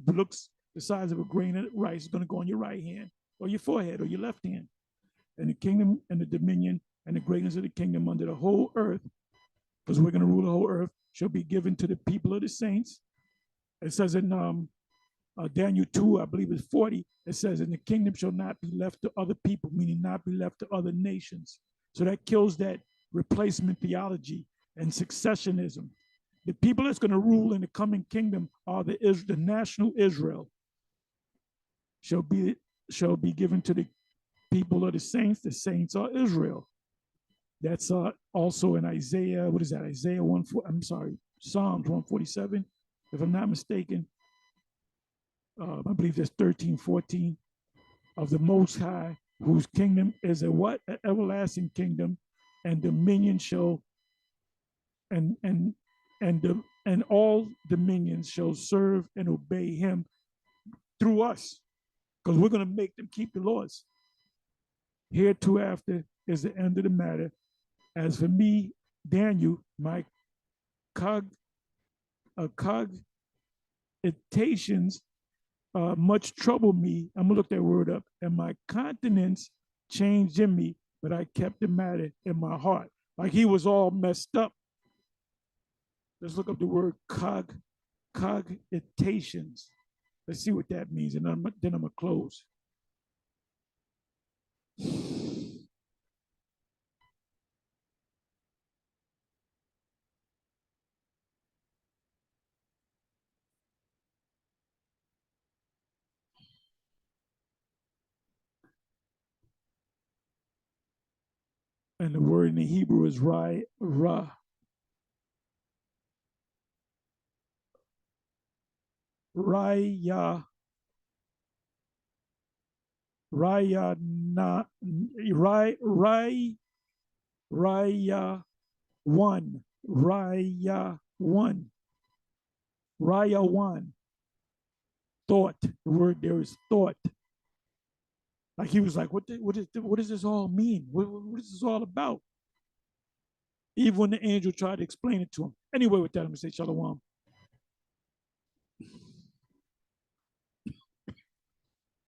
looks the size of a grain of rice, is going to go on your right hand or your forehead or your left hand. And the kingdom and the dominion and the greatness of the kingdom under the whole earth, because we're going to rule the whole earth, shall be given to the people of the saints. It says in Daniel 2, I believe it's 40, it says, and the kingdom shall not be left to other people, meaning not be left to other nations. So that kills that replacement theology and successionism. The people that's going to rule in the coming kingdom are the national Israel. Shall be given to the people of the saints. The saints are Israel. That's also in Isaiah. What is that? Isaiah 1. I'm sorry, Psalms 147, if I'm not mistaken. I believe that's 13, 14 of the Most High, whose kingdom is a what? An everlasting kingdom, and dominion shall and all dominions shall serve and obey him through us, because we're going to make them keep the laws. Hereafter is the end of the matter. As for me, Daniel, my cogitations much trouble me. I'm gonna look that word up. And my countenance changed in me, but I kept the matter in my heart. Like he was all messed up. Let's look up the word cogitations. Let's see what that means, and then I'm gonna close. And the word in the Hebrew is raya, Raya na Raya one. Raya one. Thought. The word there is thought. Like he was like, what does this all mean? What is this all about? Even when the angel tried to explain it to him. Anyway, with that, I'm gonna say shalom.